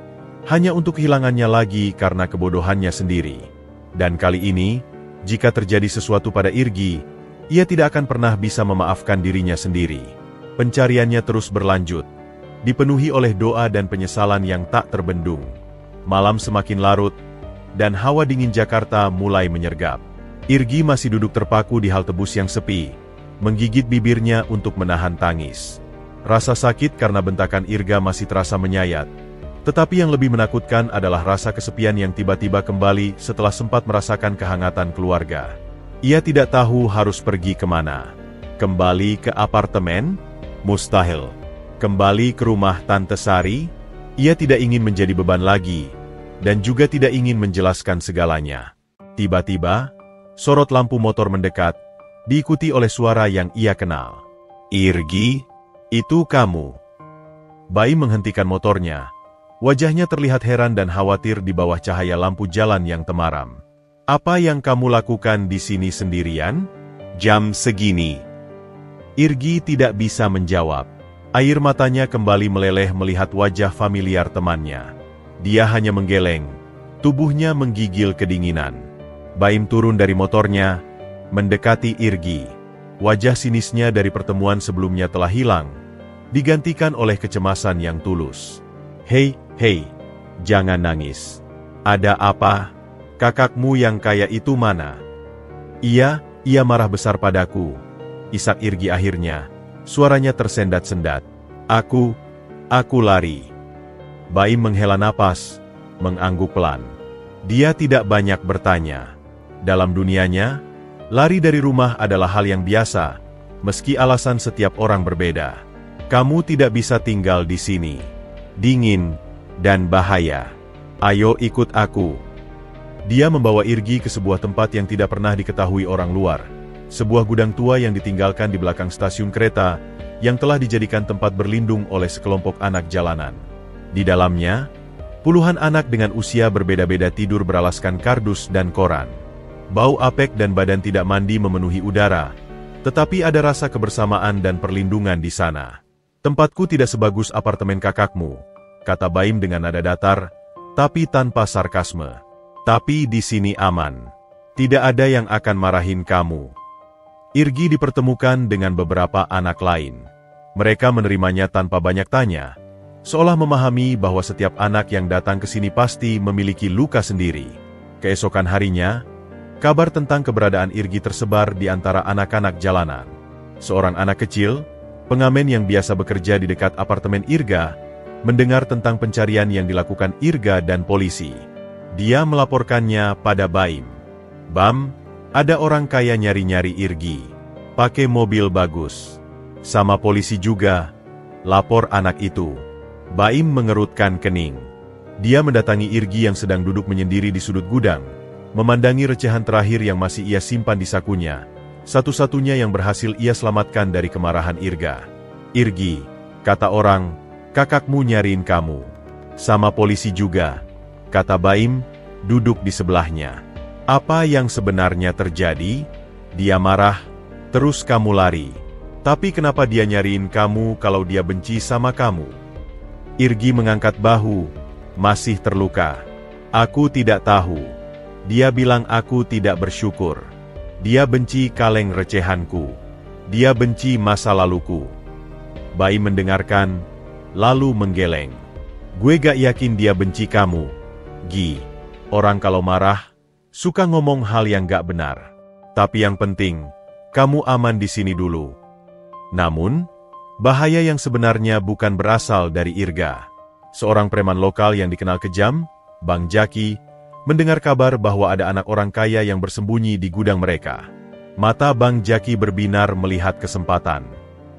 hanya untuk kehilangannya lagi karena kebodohannya sendiri. Dan kali ini, jika terjadi sesuatu pada Irgi, ia tidak akan pernah bisa memaafkan dirinya sendiri. Pencariannya terus berlanjut, dipenuhi oleh doa dan penyesalan yang tak terbendung. Malam semakin larut, dan hawa dingin Jakarta mulai menyergap. Irgi masih duduk terpaku di halte bus yang sepi, menggigit bibirnya untuk menahan tangis. Rasa sakit karena bentakan Irga masih terasa menyayat. Tetapi yang lebih menakutkan adalah rasa kesepian yang tiba-tiba kembali setelah sempat merasakan kehangatan keluarga. Ia tidak tahu harus pergi kemana. Kembali ke apartemen? Mustahil. Kembali ke rumah Tante Sari? Ia tidak ingin menjadi beban lagi, dan juga tidak ingin menjelaskan segalanya. Tiba-tiba, sorot lampu motor mendekat, diikuti oleh suara yang ia kenal. "Irgi, itu kamu?" Baim menghentikan motornya. Wajahnya terlihat heran dan khawatir di bawah cahaya lampu jalan yang temaram. "Apa yang kamu lakukan di sini sendirian? Jam segini?" Irgi tidak bisa menjawab. Air matanya kembali meleleh melihat wajah familiar temannya. Dia hanya menggeleng, tubuhnya menggigil kedinginan. Baim turun dari motornya, mendekati Irgi. Wajah sinisnya dari pertemuan sebelumnya telah hilang, digantikan oleh kecemasan yang tulus. Hei, jangan nangis. Ada apa? Kakakmu yang kaya itu mana?" Ia marah besar padaku," isak Irgi akhirnya. Suaranya tersendat-sendat. Aku lari." Baim menghela napas, mengangguk pelan. Dia tidak banyak bertanya. Dalam dunianya, lari dari rumah adalah hal yang biasa, meski alasan setiap orang berbeda. "Kamu tidak bisa tinggal di sini. Dingin dan bahaya. Ayo ikut aku." Dia membawa Irgi ke sebuah tempat yang tidak pernah diketahui orang luar. Sebuah gudang tua yang ditinggalkan di belakang stasiun kereta, yang telah dijadikan tempat berlindung oleh sekelompok anak jalanan. Di dalamnya, puluhan anak dengan usia berbeda-beda tidur beralaskan kardus dan koran. Bau apek dan badan tidak mandi memenuhi udara, tetapi ada rasa kebersamaan dan perlindungan di sana. "Tempatku tidak sebagus apartemen kakakmu," kata Baim dengan nada datar, tapi tanpa sarkasme. "Tapi di sini aman. Tidak ada yang akan marahin kamu." Irgi dipertemukan dengan beberapa anak lain. Mereka menerimanya tanpa banyak tanya, seolah memahami bahwa setiap anak yang datang ke sini pasti memiliki luka sendiri. Keesokan harinya, kabar tentang keberadaan Irgi tersebar di antara anak-anak jalanan. Seorang anak kecil, pengamen yang biasa bekerja di dekat apartemen Irga, mendengar tentang pencarian yang dilakukan Irga dan polisi. Dia melaporkannya pada Baim. "Bam, ada orang kaya nyari-nyari Irgi. Pakai mobil bagus. Sama polisi juga," lapor anak itu. Baim mengerutkan kening. Dia mendatangi Irgi yang sedang duduk menyendiri di sudut gudang, memandangi recehan terakhir yang masih ia simpan di sakunya, satu-satunya yang berhasil ia selamatkan dari kemarahan Irga. "Irgi," kata orang, "kakakmu nyariin kamu." "Sama polisi juga," kata Baim, duduk di sebelahnya. "Apa yang sebenarnya terjadi?" Dia marah. "Terus kamu lari. Tapi kenapa dia nyariin kamu kalau dia benci sama kamu?" Irgi mengangkat bahu, masih terluka. "Aku tidak tahu. Dia bilang aku tidak bersyukur. Dia benci kaleng recehanku. Dia benci masa laluku." Baim mendengarkan, lalu menggeleng. "Gue gak yakin dia benci kamu, Gi. Orang kalau marah, suka ngomong hal yang gak benar. Tapi yang penting, kamu aman di sini dulu." Namun, bahaya yang sebenarnya bukan berasal dari Irga. Seorang preman lokal yang dikenal kejam, Bang Jaki, mendengar kabar bahwa ada anak orang kaya yang bersembunyi di gudang mereka. Mata Bang Jaki berbinar melihat kesempatan.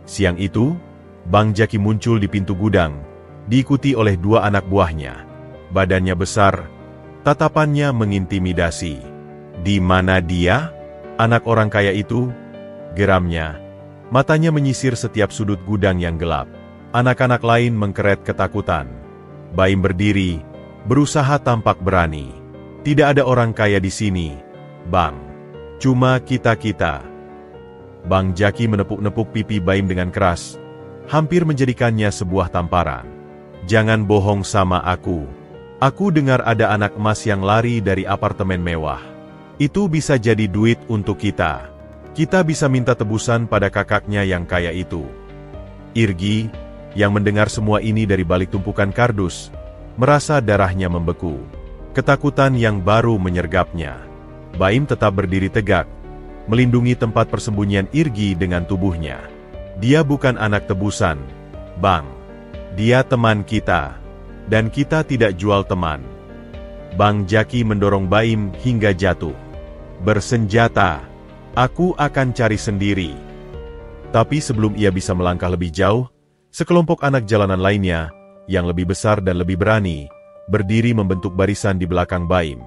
Siang itu, Bang Jaki muncul di pintu gudang, diikuti oleh 2 anak buahnya. Badannya besar, tatapannya mengintimidasi. "Di mana dia? Anak orang kaya itu?" geramnya. Matanya menyisir setiap sudut gudang yang gelap. Anak-anak lain mengkeret ketakutan. Baim berdiri, berusaha tampak berani. "Tidak ada orang kaya di sini, Bang. Cuma kita-kita." Bang Jaki menepuk-nepuk pipi Baim dengan keras, hampir menjadikannya sebuah tamparan. "Jangan bohong sama aku. Aku dengar ada anak emas yang lari dari apartemen mewah. Itu bisa jadi duit untuk kita. Kita bisa minta tebusan pada kakaknya yang kaya itu." Irgi, yang mendengar semua ini dari balik tumpukan kardus, merasa darahnya membeku. Ketakutan yang baru menyergapnya. Baim tetap berdiri tegak, melindungi tempat persembunyian Irgi dengan tubuhnya. "Dia bukan anak tebusan, Bang. Dia teman kita. Dan kita tidak jual teman." Bang Jaki mendorong Baim hingga jatuh. "Bersenjata. Aku akan cari sendiri." Tapi sebelum ia bisa melangkah lebih jauh, sekelompok anak jalanan lainnya, yang lebih besar dan lebih berani, berdiri membentuk barisan di belakang Baim.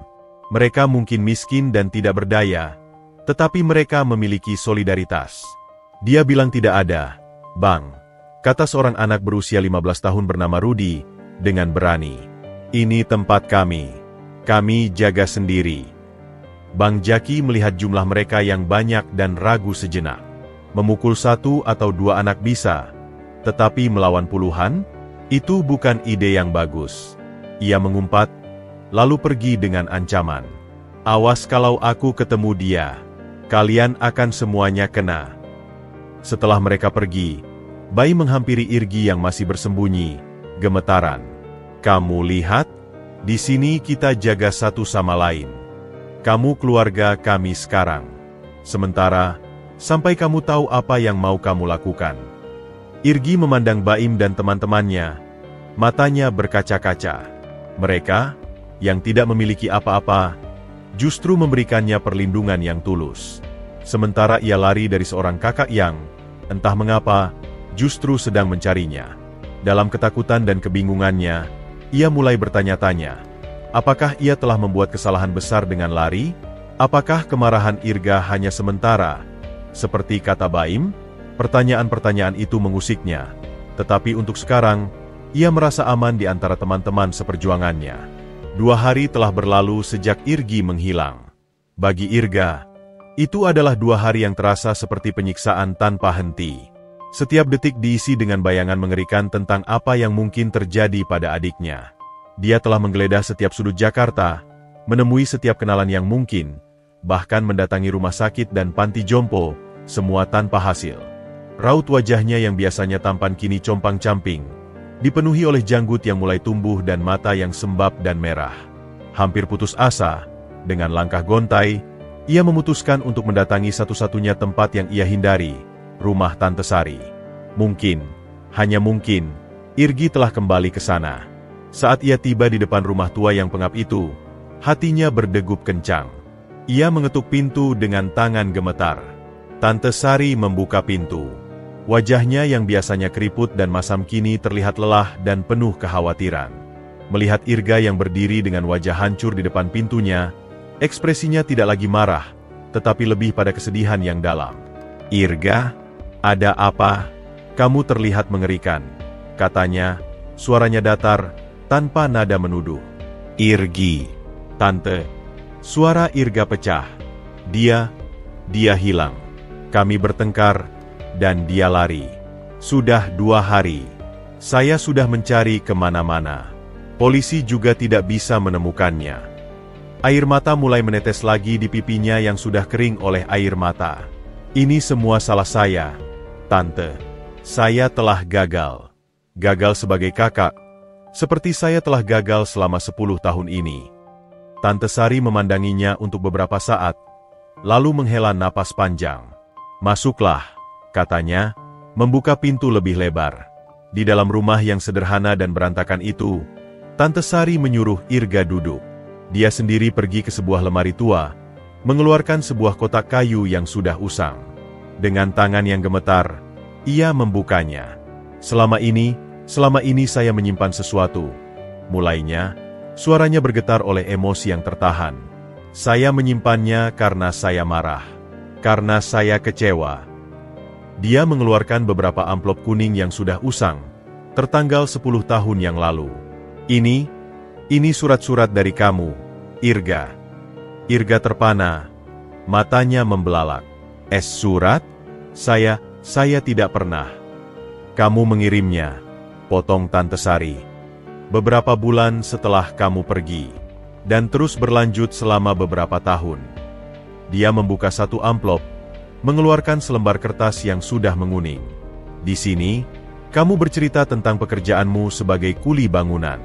Mereka mungkin miskin dan tidak berdaya, tetapi mereka memiliki solidaritas. "Dia bilang tidak ada, Bang," kata seorang anak berusia 15 tahun bernama Rudi, dengan berani. "Ini tempat kami. Kami jaga sendiri." Bang Jaki melihat jumlah mereka yang banyak dan ragu sejenak. Memukul 1 atau 2 anak bisa, tetapi melawan puluhan? Itu bukan ide yang bagus. Ia mengumpat, lalu pergi dengan ancaman. "Awas kalau aku ketemu dia. Kalian akan semuanya kena." Setelah mereka pergi, Baim menghampiri Irgi yang masih bersembunyi, gemetaran. "Kamu lihat? Di sini kita jaga satu sama lain. Kamu keluarga kami sekarang. Sementara, sampai kamu tahu apa yang mau kamu lakukan." Irgi memandang Baim dan teman-temannya, matanya berkaca-kaca. Mereka, yang tidak memiliki apa-apa, justru memberikannya perlindungan yang tulus. Sementara ia lari dari seorang kakak yang, entah mengapa, justru sedang mencarinya. Dalam ketakutan dan kebingungannya, ia mulai bertanya-tanya, apakah ia telah membuat kesalahan besar dengan lari? Apakah kemarahan Irga hanya sementara? Seperti kata Baim, pertanyaan-pertanyaan itu mengusiknya. Tetapi untuk sekarang, ia merasa aman di antara teman-teman seperjuangannya. 2 hari telah berlalu sejak Irgi menghilang. Bagi Irga, itu adalah 2 hari yang terasa seperti penyiksaan tanpa henti. Setiap detik diisi dengan bayangan mengerikan tentang apa yang mungkin terjadi pada adiknya. Dia telah menggeledah setiap sudut Jakarta, menemui setiap kenalan yang mungkin, bahkan mendatangi rumah sakit dan panti jompo, semua tanpa hasil. Raut wajahnya yang biasanya tampan kini compang-camping, dipenuhi oleh janggut yang mulai tumbuh dan mata yang sembab dan merah. Hampir putus asa, dengan langkah gontai, ia memutuskan untuk mendatangi satu-satunya tempat yang ia hindari, rumah Tante Sari. Mungkin, hanya mungkin, Irgi telah kembali ke sana. Saat ia tiba di depan rumah tua yang pengap itu, hatinya berdegup kencang. Ia mengetuk pintu dengan tangan gemetar. Tante Sari membuka pintu. Wajahnya yang biasanya keriput dan masam kini terlihat lelah dan penuh kekhawatiran. Melihat Irga yang berdiri dengan wajah hancur di depan pintunya, ekspresinya tidak lagi marah, tetapi lebih pada kesedihan yang dalam. "Irga, ada apa? Kamu terlihat mengerikan," katanya, suaranya datar, tanpa nada menuduh. "Irgi, Tante." Suara Irga pecah. Dia hilang. Kami bertengkar, dan dia lari. Sudah 2 hari. Saya sudah mencari kemana-mana. Polisi juga tidak bisa menemukannya. Air mata mulai menetes lagi di pipinya yang sudah kering oleh air mata. "Ini semua salah saya, Tante. Saya telah gagal. Gagal sebagai kakak, seperti saya telah gagal selama 10 tahun ini." Tante Sari memandanginya untuk beberapa saat, lalu menghela napas panjang. "Masuklah," katanya, membuka pintu lebih lebar. Di dalam rumah yang sederhana dan berantakan itu, Tante Sari menyuruh Irga duduk. Dia sendiri pergi ke sebuah lemari tua, mengeluarkan sebuah kotak kayu yang sudah usang. Dengan tangan yang gemetar, ia membukanya. Selama ini saya menyimpan sesuatu. Mulainya, suaranya bergetar oleh emosi yang tertahan. Saya menyimpannya karena saya marah. Karena saya kecewa. Dia mengeluarkan beberapa amplop kuning yang sudah usang, tertanggal 10 tahun yang lalu. Ini surat-surat dari kamu, Irga. Irga terpana, matanya membelalak. Surat? Saya tidak pernah. Kamu mengirimnya, potong Tante Sari. Beberapa bulan setelah kamu pergi, dan terus berlanjut selama beberapa tahun. Dia membuka satu amplop, mengeluarkan selembar kertas yang sudah menguning. Di sini, kamu bercerita tentang pekerjaanmu sebagai kuli bangunan.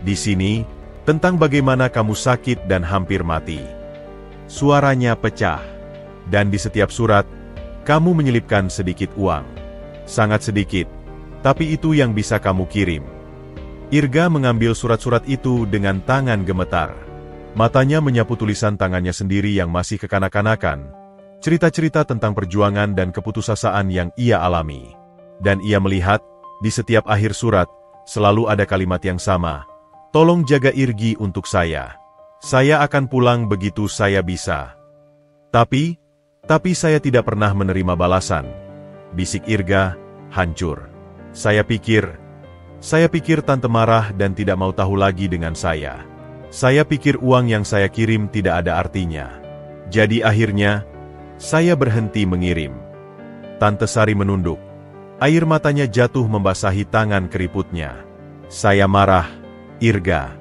Di sini, tentang bagaimana kamu sakit dan hampir mati. Suaranya pecah, dan di setiap surat, kamu menyelipkan sedikit uang. Sangat sedikit, tapi itu yang bisa kamu kirim. Irga mengambil surat-surat itu dengan tangan gemetar. Matanya menyapu tulisan tangannya sendiri yang masih kekanak-kanakan. Cerita-cerita tentang perjuangan dan keputusasaan yang ia alami. Dan ia melihat, di setiap akhir surat, selalu ada kalimat yang sama. Tolong jaga Irgi untuk saya. Saya akan pulang begitu saya bisa. Tapi saya tidak pernah menerima balasan. Bisik Irga, hancur. Saya pikir Tante marah dan tidak mau tahu lagi dengan saya. Saya pikir uang yang saya kirim tidak ada artinya. Jadi akhirnya, saya berhenti mengirim. Tante Sari menunduk. Air matanya jatuh membasahi tangan keriputnya. Saya marah, Irga.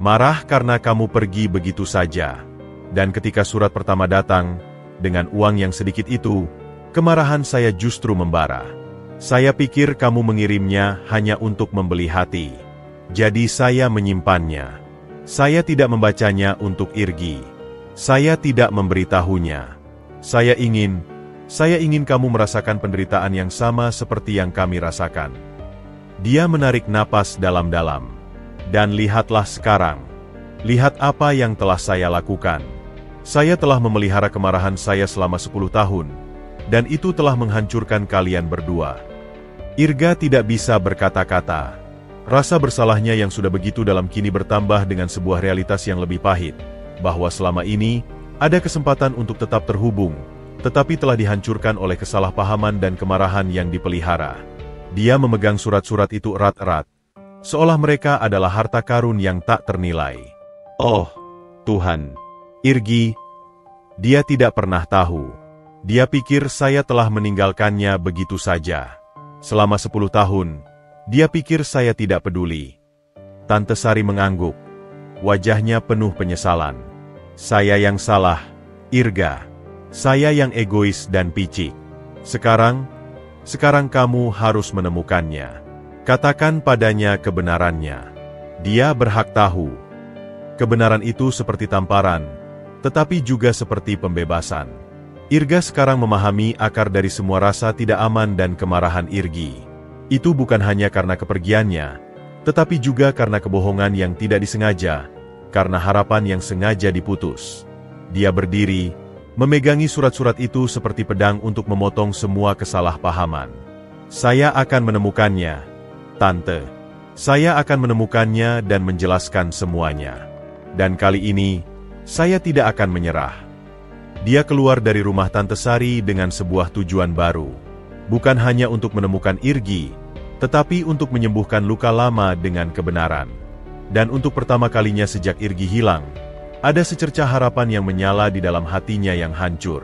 Marah karena kamu pergi begitu saja. Dan ketika surat pertama datang, dengan uang yang sedikit itu, kemarahan saya justru membara. Saya pikir kamu mengirimnya hanya untuk membeli hati. Jadi saya menyimpannya. Saya tidak membacanya untuk Irgi. Saya tidak memberitahunya. Saya ingin kamu merasakan penderitaan yang sama seperti yang kami rasakan. Dia menarik napas dalam-dalam. Dan lihatlah sekarang. Lihat apa yang telah saya lakukan. Saya telah memelihara kemarahan saya selama 10 tahun. Dan itu telah menghancurkan kalian berdua. Irga tidak bisa berkata-kata. Rasa bersalahnya yang sudah begitu dalam kini bertambah dengan sebuah realitas yang lebih pahit. Bahwa selama ini, ada kesempatan untuk tetap terhubung, tetapi telah dihancurkan oleh kesalahpahaman dan kemarahan yang dipelihara. Dia memegang surat-surat itu erat-erat, seolah mereka adalah harta karun yang tak ternilai. Oh, Tuhan! Irgi, dia tidak pernah tahu. Dia pikir saya telah meninggalkannya begitu saja. Selama 10 tahun, dia pikir saya tidak peduli. Tante Sari mengangguk. Wajahnya penuh penyesalan. Saya yang salah, Irga. Saya yang egois dan picik. Sekarang kamu harus menemukannya. Katakan padanya kebenarannya. Dia berhak tahu. Kebenaran itu seperti tamparan, tetapi juga seperti pembebasan. Irga sekarang memahami akar dari semua rasa tidak aman dan kemarahan Irgi. Itu bukan hanya karena kepergiannya, tetapi juga karena kebohongan yang tidak disengaja, karena harapan yang sengaja diputus. Dia berdiri, memegangi surat-surat itu seperti pedang untuk memotong semua kesalahpahaman. Saya akan menemukannya, Tante. Saya akan menemukannya dan menjelaskan semuanya. Dan kali ini, saya tidak akan menyerah. Dia keluar dari rumah Tante Sari dengan sebuah tujuan baru. Bukan hanya untuk menemukan Irgi, tetapi untuk menyembuhkan luka lama dengan kebenaran. Dan untuk pertama kalinya sejak Irgi hilang, ada secercah harapan yang menyala di dalam hatinya yang hancur.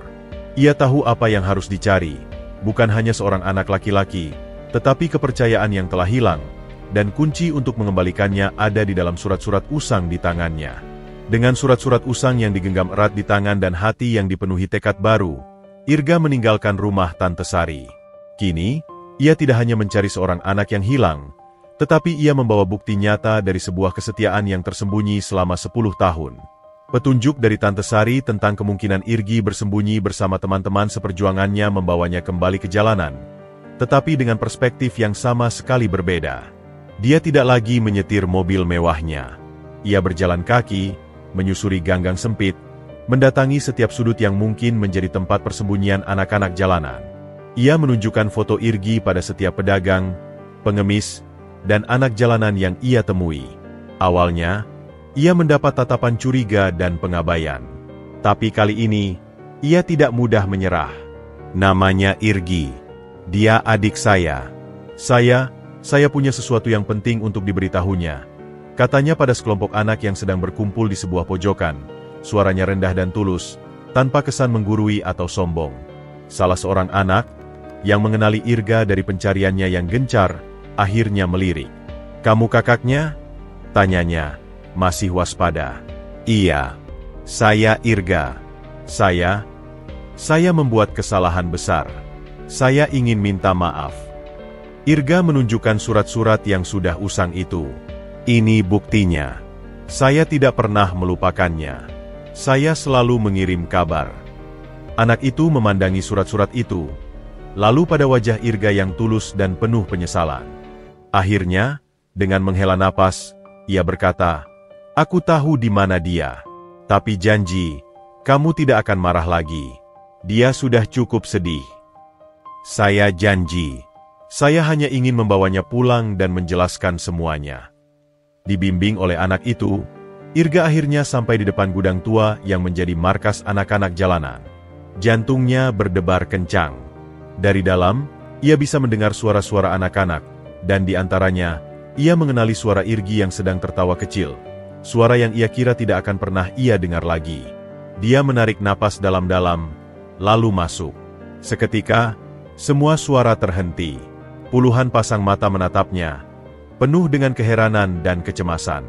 Ia tahu apa yang harus dicari, bukan hanya seorang anak laki-laki, tetapi kepercayaan yang telah hilang, dan kunci untuk mengembalikannya ada di dalam surat-surat usang di tangannya. Dengan surat-surat usang yang digenggam erat di tangan dan hati yang dipenuhi tekad baru, Irga meninggalkan rumah Tante Sari. Kini, ia tidak hanya mencari seorang anak yang hilang, tetapi ia membawa bukti nyata dari sebuah kesetiaan yang tersembunyi selama 10 tahun. Petunjuk dari Tante Sari tentang kemungkinan Irgi bersembunyi bersama teman-teman seperjuangannya membawanya kembali ke jalanan, tetapi dengan perspektif yang sama sekali berbeda. Dia tidak lagi menyetir mobil mewahnya. Ia berjalan kaki, menyusuri gang-gang sempit, mendatangi setiap sudut yang mungkin menjadi tempat persembunyian anak-anak jalanan. Ia menunjukkan foto Irgi pada setiap pedagang, pengemis, dan anak jalanan yang ia temui. Awalnya, ia mendapat tatapan curiga dan pengabaian. Tapi kali ini, ia tidak mudah menyerah. Namanya Irgi. Dia adik saya. Saya punya sesuatu yang penting untuk diberitahunya. Katanya pada sekelompok anak yang sedang berkumpul di sebuah pojokan. Suaranya rendah dan tulus, tanpa kesan menggurui atau sombong. Salah seorang anak, yang mengenali Irga dari pencariannya yang gencar, akhirnya melirik. "Kamu kakaknya?" tanyanya, masih waspada. "Iya, saya Irga. Saya membuat kesalahan besar. Saya ingin minta maaf." Irga menunjukkan surat-surat yang sudah usang itu. "Ini buktinya. Saya tidak pernah melupakannya. Saya selalu mengirim kabar." Anak itu memandangi surat-surat itu, lalu pada wajah Irga yang tulus dan penuh penyesalan. Akhirnya, dengan menghela napas, ia berkata, "Aku tahu di mana dia. Tapi janji, kamu tidak akan marah lagi. Dia sudah cukup sedih." "Saya janji. Saya hanya ingin membawanya pulang dan menjelaskan semuanya." Dibimbing oleh anak itu, Irga akhirnya sampai di depan gudang tua yang menjadi markas anak-anak jalanan. Jantungnya berdebar kencang. Dari dalam, ia bisa mendengar suara-suara anak-anak, dan di antaranya, ia mengenali suara Irgi yang sedang tertawa kecil. Suara yang ia kira tidak akan pernah ia dengar lagi. Dia menarik napas dalam-dalam, lalu masuk. Seketika, semua suara terhenti. Puluhan pasang mata menatapnya, penuh dengan keheranan dan kecemasan.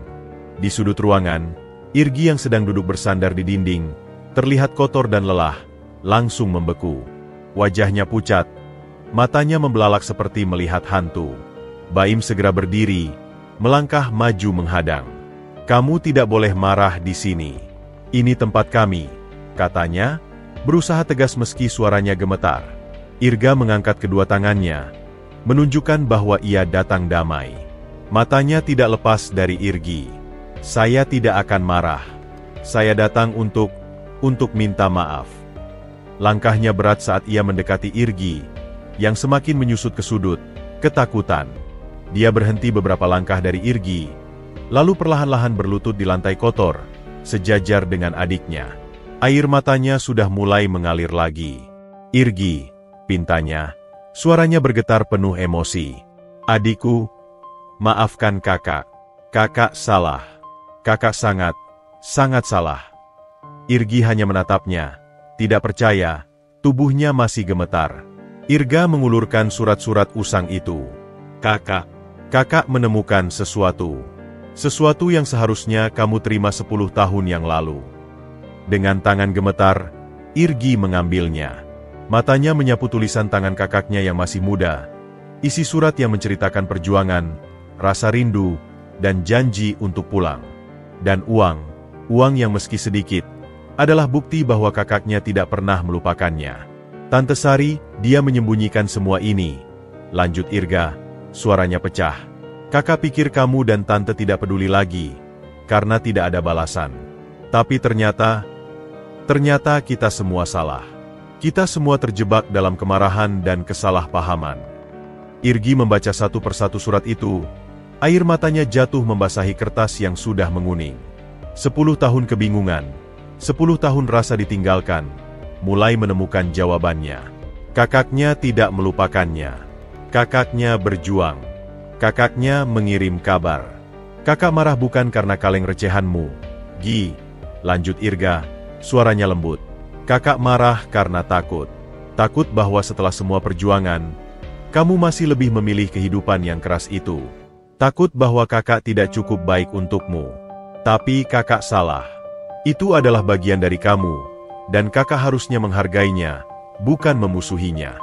Di sudut ruangan, Irgi yang sedang duduk bersandar di dinding, terlihat kotor dan lelah, langsung membeku. Wajahnya pucat, matanya membelalak seperti melihat hantu. Baim segera berdiri, melangkah maju menghadang. "Kamu tidak boleh marah di sini. Ini tempat kami," katanya, berusaha tegas meski suaranya gemetar. Irga mengangkat kedua tangannya, menunjukkan bahwa ia datang damai. Matanya tidak lepas dari Irgi. "Saya tidak akan marah. Saya datang untuk minta maaf." Langkahnya berat saat ia mendekati Irgi, yang semakin menyusut ke sudut, ketakutan. Dia berhenti beberapa langkah dari Irgi, lalu perlahan-lahan berlutut di lantai kotor, sejajar dengan adiknya. Air matanya sudah mulai mengalir lagi. "Irgi," pintanya, suaranya bergetar penuh emosi. "Adikku, maafkan kakak. Kakak salah. Kakak sangat salah." Irgi hanya menatapnya, tidak percaya, tubuhnya masih gemetar. Irga mengulurkan surat-surat usang itu. Kakak menemukan sesuatu. Sesuatu yang seharusnya kamu terima 10 tahun yang lalu." Dengan tangan gemetar, Irgi mengambilnya. Matanya menyapu tulisan tangan kakaknya yang masih muda. Isi surat yang menceritakan perjuangan, rasa rindu, dan janji untuk pulang. Dan uang yang meski sedikit, adalah bukti bahwa kakaknya tidak pernah melupakannya. "Tante Sari, dia menyembunyikan semua ini," lanjut Irga, suaranya pecah. "Kakak pikir kamu dan tante tidak peduli lagi, karena tidak ada balasan. Tapi ternyata kita semua salah. Kita semua terjebak dalam kemarahan dan kesalahpahaman." Irgi membaca satu persatu surat itu. Air matanya jatuh membasahi kertas yang sudah menguning. 10 tahun kebingungan, 10 tahun rasa ditinggalkan, mulai menemukan jawabannya. Kakaknya tidak melupakannya. Kakaknya berjuang. Kakaknya mengirim kabar. "Kakak marah bukan karena kaleng recehanmu, Gi," lanjut Irga, suaranya lembut. "Kakak marah karena takut. Takut bahwa setelah semua perjuangan, kamu masih lebih memilih kehidupan yang keras itu. Takut bahwa kakak tidak cukup baik untukmu. Tapi kakak salah. Itu adalah bagian dari kamu, dan kakak harusnya menghargainya, bukan memusuhinya."